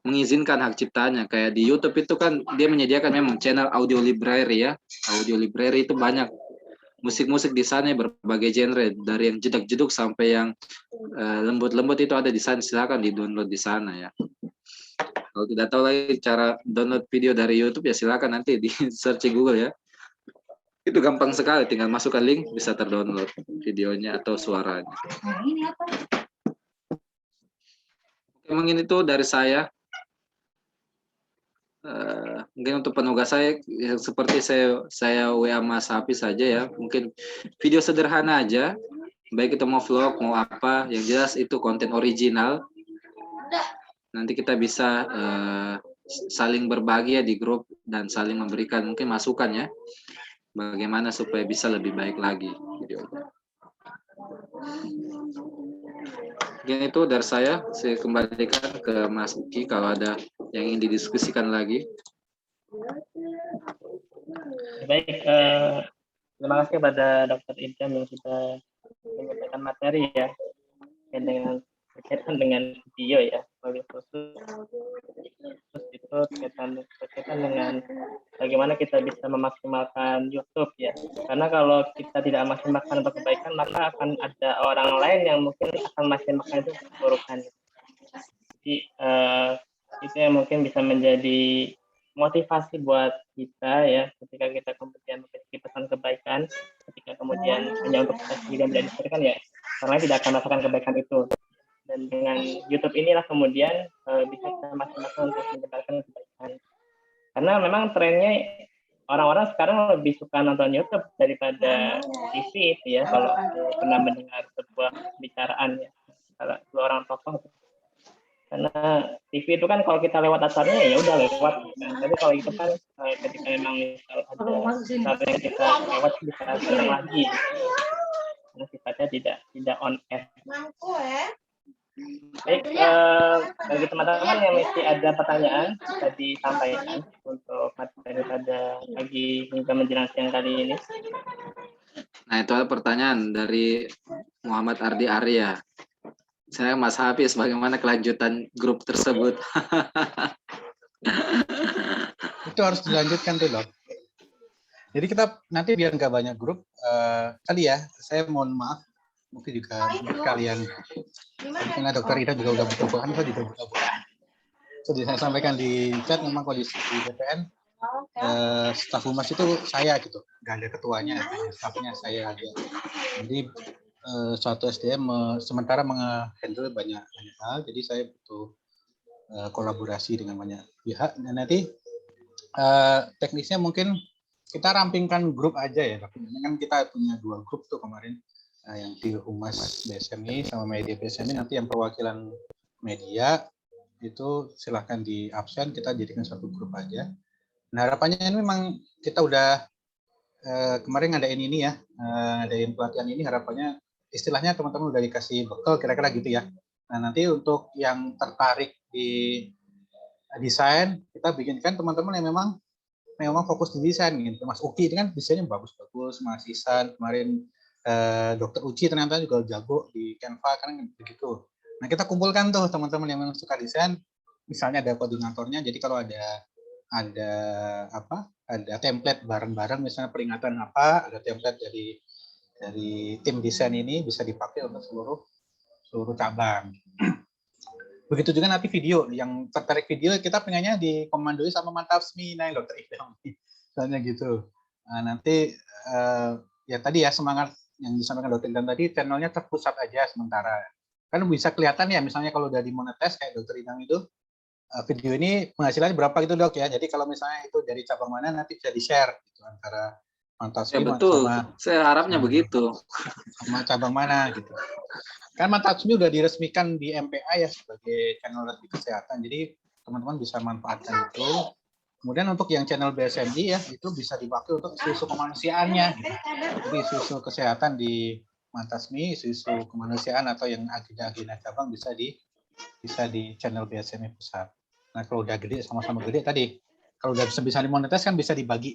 mengizinkan hak ciptanya. Kayak di YouTube itu kan dia menyediakan memang channel audio library ya. Audio library itu banyak musik-musik di sana berbagai genre, dari yang jedak-jeduk sampai yang lembut-lembut itu ada di sana, silakan di-download di sana ya. Kalau tidak tahu lagi cara download video dari YouTube ya silakan nanti di search Google ya. Itu gampang sekali, tinggal masukkan link bisa terdownload videonya atau suaranya. Oke, mungkin itu dari saya. Mungkin untuk penugas saya seperti saya WA Mas Hafiz saja ya, mungkin video sederhana aja baik itu mau vlog mau apa, yang jelas itu konten original. Nanti kita bisa saling berbagi ya di grup dan saling memberikan mungkin masukan ya, bagaimana supaya bisa lebih baik lagi videonya. Mungkin itu dari saya kembalikan ke Mas Uki kalau ada yang ingin didiskusikan lagi. Baik, terima kasih kepada Dr. Idam yang sudah menyampaikan materi ya, berkaitan dengan video ya, sebagai khusus itu berkaitan dengan bagaimana kita bisa memaksimalkan YouTube ya. Karena kalau kita tidak maksimalkan untuk kebaikan, maka akan ada orang lain yang mungkin akan maksimalkan itu keburukan. Jadi itu yang mungkin bisa menjadi motivasi buat kita ya, ketika kita kemudian memiliki pesan kebaikan, ketika kemudian hanya untuk kasih dan belajar ya, orang lain tidak akan merasakan kebaikan itu. Dan dengan YouTube inilah kemudian bisa kita maksimalkan untuk menyebarkan kebaikan. Karena memang trennya orang-orang sekarang lebih suka nonton YouTube daripada TV itu ya, kalau pernah mendengar sebuah pembicaraan ya, kalau dua orang tokoh. Karena TV itu kan kalau kita lewat acaranya ya udah lewat kan. Tapi kalau itu kan ketika memang misal ada sesuatu yang kita lewat bisa ulang lagi. Karena sifatnya tidak on air. Baik, bagi teman-teman yang masih ada pertanyaan bisa disampaikan untuk materi pada pagi hingga menjelang siang kali ini. Nah, itu ada pertanyaan dari Muhammad Ardi Arya. Saya Mas Hafiz, bagaimana kelanjutan grup tersebut? Itu harus dilanjutkan tuh dok. Jadi kita nanti biar nggak banyak grup, kali ya, saya mohon maaf, mungkin juga kalian, mungkin dokter Ida juga udah buka-bukaan, saya juga buka-bukaan. Jadi saya sampaikan di chat, memang kondisi di BPN, staf humas itu saya gitu, nggak ada ketuanya, stafnya saya aja. Jadi suatu SDM sementara menghandle banyak hal, jadi saya butuh kolaborasi dengan banyak pihak. Dan nanti teknisnya mungkin kita rampingkan grup aja ya, tapi kan kita punya 2 grup tuh kemarin, yang di Humas BSMI sama media BSMI. Nanti yang perwakilan media itu silahkan di absen, kita jadikan satu grup aja. Nah harapannya ini memang kita udah kemarin ngadain ini ya, ngadain pelatihan ini, harapannya istilahnya teman-teman udah dikasih bekal kira-kira gitu ya. Nah nanti untuk yang tertarik di desain, kita bikinkan teman-teman yang memang fokus di desain gitu. Mas Uki itu kan desainnya bagus-bagus, Mas Isan kemarin, Dokter Uci ternyata juga jago di Canva kan begitu. Nah kita kumpulkan tuh teman-teman yang memang suka desain, misalnya ada koordinatornya, jadi kalau ada template bareng-bareng, misalnya peringatan apa, ada template dari tim desain ini bisa dipakai untuk seluruh cabang. Begitu juga nanti video, yang tertarik video kita pengennya dikomandoi sama Mantasmi, nah Dokter Idam, misalnya gitu. Nah, nanti ya tadi ya semangat yang disampaikan Dokter Idam tadi, channelnya terpusat aja sementara. Kan bisa kelihatan ya, misalnya kalau udah dimonetize kayak Dokter Idam itu, video ini penghasilannya berapa gitu dok ya. Jadi kalau misalnya itu dari cabang mana nanti bisa di-share gitu, antara Mantasmi Ya betul, sama saya harapnya begitu. Sama cabang mana gitu. Kan Mantasmi udah diresmikan di MPA ya sebagai channel resmi kesehatan. Jadi teman-teman bisa manfaatkan itu. Kemudian untuk yang channel BSMI ya itu bisa dipakai untuk isu-isu kemanusiaannya. Gitu. Jadi isu-isu kesehatan di Mantasmi, isu-isu kemanusiaan atau yang agenda-agenda cabang bisa di channel BSMI pusat. Nah kalau udah gede sama-sama gede tadi, kalau udah bisa dimonetize kan bisa dibagi.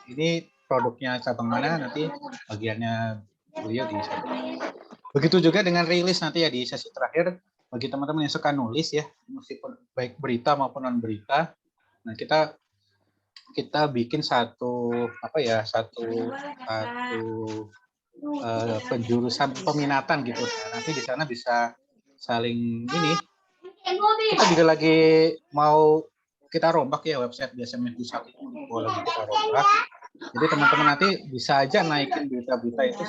Ini produknya cabang mana, nanti bagiannya beliau di sana. Begitu juga dengan rilis nanti ya di sesi terakhir, bagi teman-teman yang suka nulis ya, meskipun baik berita maupun non berita. Nah kita bikin satu penjurusan peminatan gitu. Nah, nanti di sana bisa saling ini. Kita juga lagi mau kita rombak ya website BSMI pusat itu, lagi kita rombak. Jadi teman-teman nanti bisa aja naikin berita-berita itu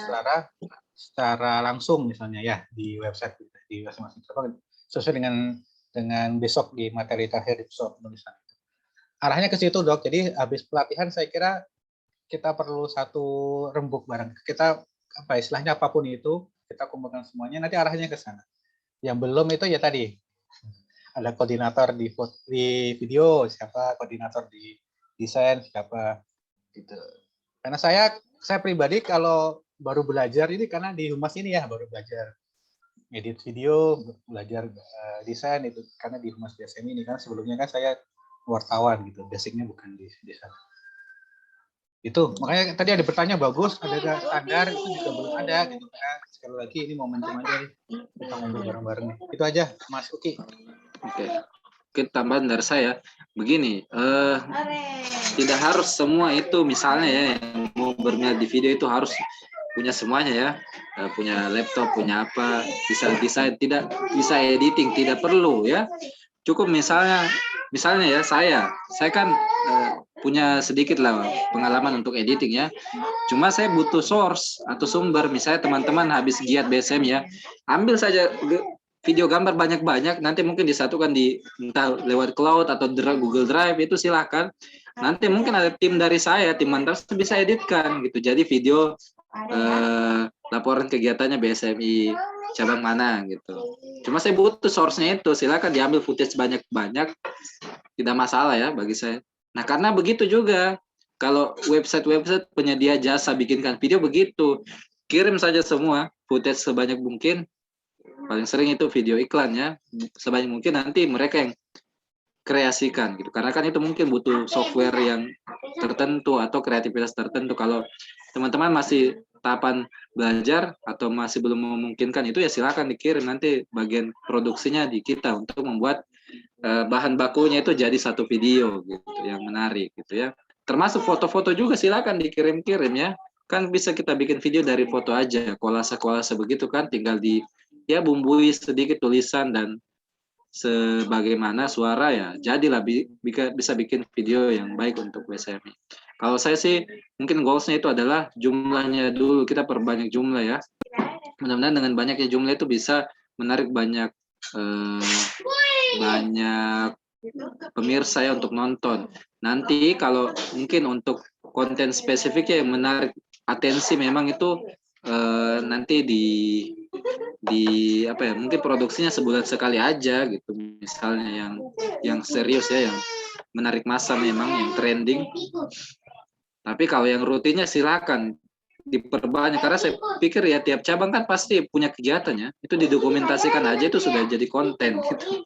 secara langsung misalnya ya di website di masing-masing cabang sesuai dengan besok di materi terakhir di episode penulisan. Arahnya ke situ dok. Jadi habis pelatihan saya kira kita perlu satu rembuk bareng. Kita istilahnya apapun itu kita kumpulkan semuanya, nanti arahnya ke sana. Yang belum itu ya tadi, ada koordinator di video, siapa, koordinator di desain, siapa, gitu. Karena saya pribadi kalau baru belajar ini karena di Humas ini ya, baru belajar edit video, belajar desain itu karena di Humas BSM ini, kan sebelumnya kan saya wartawan gitu, basicnya bukan di desain. Itu makanya tadi ada bertanya bagus, ada standar itu juga belum ada gitu. Karena sekali lagi ini momentum aja nih, kita ngobrol bareng-bareng nih. Itu aja Mas Uki. Oke. Mungkin tambahan dari saya begini, tidak harus semua itu misalnya ya yang mau berminat di video itu harus punya semuanya ya, punya laptop, punya apa, bisa desain, tidak bisa editing, tidak perlu ya. Cukup misalnya ya saya kan punya sedikit lah pengalaman untuk editing ya. Cuma saya butuh source atau sumber, misalnya teman-teman habis giat BSM ya, ambil saja video gambar banyak-banyak, nanti mungkin disatukan di entah lewat cloud atau Google Drive, itu silahkan. Nanti mungkin ada tim dari saya, tim mantap bisa editkan gitu. Jadi video laporan kegiatannya BSMI cabang mana gitu. Cuma saya butuh source-nya itu, silahkan diambil footage banyak-banyak, tidak masalah ya bagi saya. Nah karena begitu juga, kalau website penyedia jasa bikinkan video begitu, kirim saja semua footage sebanyak mungkin. Paling sering itu video iklan ya, sebanyak mungkin nanti mereka yang kreasikan gitu, karena kan itu mungkin butuh software yang tertentu atau kreativitas tertentu. Kalau teman-teman masih tahapan belajar atau masih belum memungkinkan itu ya silakan dikirim, nanti bagian produksinya di kita untuk membuat bahan bakunya itu jadi satu video gitu yang menarik gitu ya. Termasuk foto-foto juga silakan dikirim-kirim ya, kan bisa kita bikin video dari foto aja, kolase begitu kan, tinggal di ya bumbui sedikit tulisan dan sebagaimana suara ya, jadilah bisa bikin video yang baik untuk BSMI. Kalau saya sih mungkin goalsnya itu adalah jumlahnya dulu, kita perbanyak jumlah ya. Mudah-mudahan dengan banyaknya jumlah itu bisa menarik banyak pemirsa ya untuk nonton. Nanti kalau mungkin untuk konten spesifiknya yang menarik atensi memang itu nanti di apa ya, mungkin produksinya sebulan sekali aja gitu, misalnya yang serius ya, yang menarik massa memang, yang trending. Tapi kalau yang rutinnya silakan diperbanyak, karena saya pikir ya tiap cabang kan pasti punya kegiatannya, itu didokumentasikan aja itu sudah jadi konten gitu.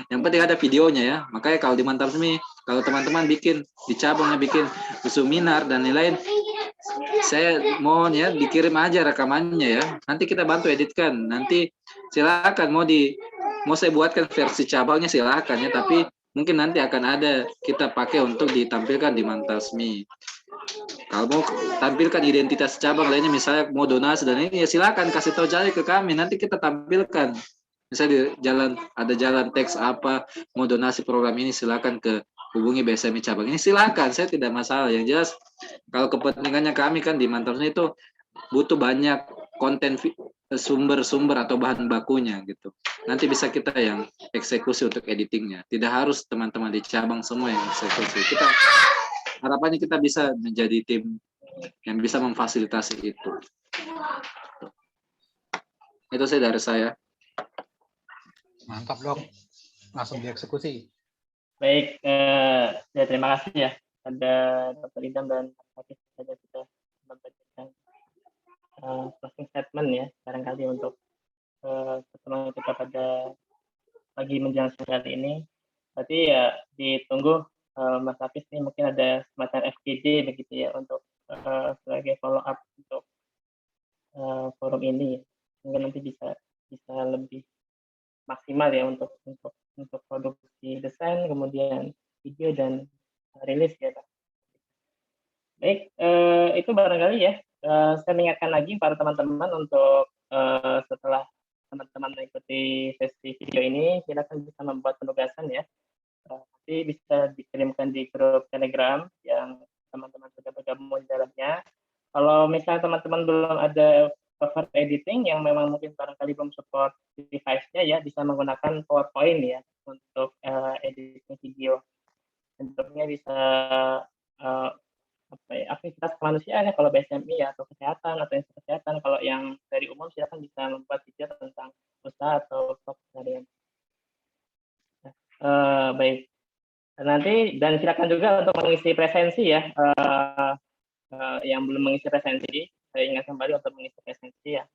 Yang penting ada videonya ya. Makanya kalau di Mantap Semi, kalau teman-teman bikin di cabangnya bikin seminar dan lain-lain, saya mohon ya dikirim aja rekamannya ya. Nanti kita bantu editkan. Nanti silakan mau saya buatkan versi cabangnya silakan ya. Tapi mungkin nanti akan ada kita pakai untuk ditampilkan di Mantasmi. Kalau mau tampilkan identitas cabang lainnya, misalnya mau donasi dan ini ya silakan kasih tahu aja ke kami. Nanti kita tampilkan. Misalnya ada jalan teks apa, mau donasi program ini silakan hubungi BSMI cabang ini, silakan, saya tidak masalah. Yang jelas kalau kepentingannya kami kan di Mantapnya itu butuh banyak konten sumber atau bahan bakunya gitu. Nanti bisa kita yang eksekusi untuk editingnya. Tidak harus teman-teman di cabang semua yang eksekusi. Harapannya kita bisa menjadi tim yang bisa memfasilitasi itu. Itu sih dari saya. Mantap dok, langsung dieksekusi. Baik, ya terima kasih ya ada Dr. Idam dan Pak Hafiz saja kita memberikan closing statement ya barangkali untuk pertemuan kita pada pagi menjelang sore hari ini. Berarti ya ditunggu Mas Hafiz ini mungkin ada semacam FGD begitu ya untuk sebagai follow up untuk forum ini. Mungkin nanti bisa lebih maksimal ya untuk produksi desain, kemudian video dan rilis ya Pak. Baik, itu barangkali ya. Saya mengingatkan lagi para teman-teman untuk setelah teman-teman mengikuti sesi video ini, silakan bisa membuat penugasan ya. Nanti bisa dikirimkan di grup Telegram yang teman-teman sudah bergabung di dalamnya. Kalau misalnya teman-teman belum ada software editing yang memang mungkin barangkali belum support device-nya ya, bisa menggunakan PowerPoint ya untuk editing video. Bentuknya bisa apa ya, aktivitas kemanusiaan ya kalau BSMI ya, atau kesehatan atau info kesehatan. Kalau yang dari umum silakan bisa membuat video tentang usaha atau keseharian. Baik. Nanti dan silakan juga untuk mengisi presensi ya. Yang belum mengisi presensi, saya ingat kembali untuk mengisi presensi ya.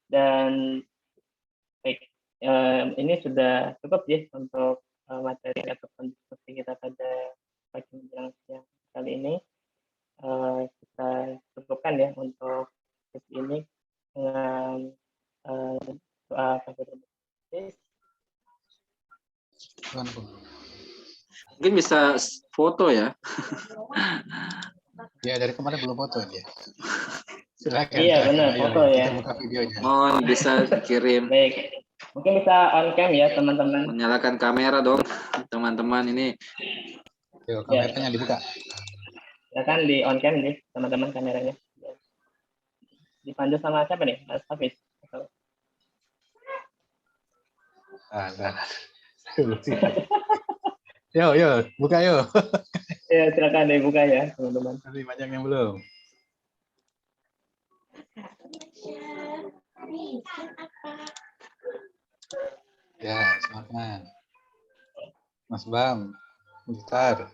Dan baik, ini sudah cukup ya untuk materi ataupun diskusi kita pada pagi menjelang siang kali ini. Kita cukupkan ya untuk sesi ini dengan doa kafaratul majlis. Mungkin bisa foto ya. Ya, dari kemarin belum foto dia. Silakan. Iya, benar, Ayo, foto ya. kita buka videonya. Oh, bisa kirim. Baik, mungkin bisa on cam ya teman-teman. Menyalakan kamera dong, teman-teman ini. Yuk, kameranya dibuka. Silakan di on cam nih teman-teman kameranya. Dipandu sama siapa nih, Mas Hafiz? Nah. Yo, buka yo. Ya, silakan dibuka ya, teman-teman. Tapi banyak yang belum. Ya, silakan. Mas Bam, bentar.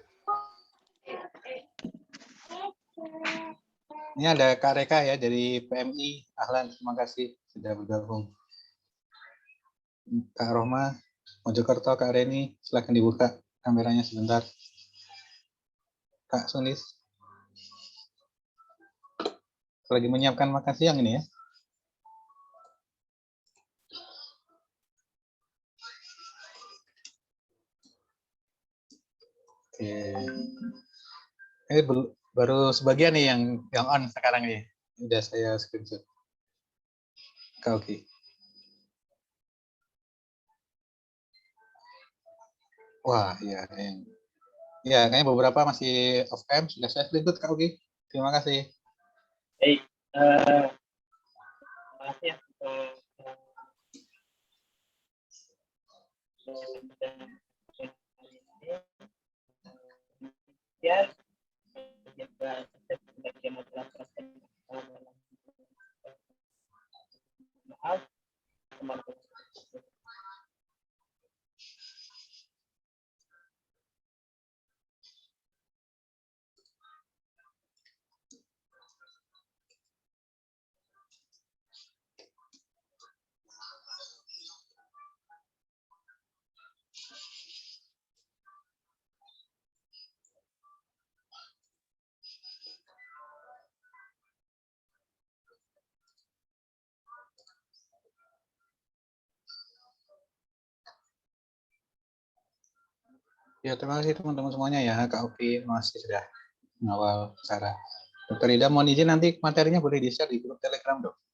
Ini ada Kak Reka ya dari PMI. Ahlan, terima kasih sudah bergabung. Kak Roma, Mojokerto, Kak Reni, silakan dibuka kameranya sebentar. Kak Sulis. Lagi menyiapkan makan siang ini ya. Oke. Ini baru sebagian nih yang on sekarang nih. Udah saya screenshot. Oke. Wah, ya, kayaknya beberapa masih off cam, sudah saya screenshot Kak Ugi. Terima kasih. Baik, terima kasih ya untuk ya, maaf teman-teman. Ya, terima kasih teman-teman semuanya ya. Kak Ugi masih sudah mengawal acara. Dokter Ida, mohon izin nanti materinya boleh di-share di grup Telegram, Dok.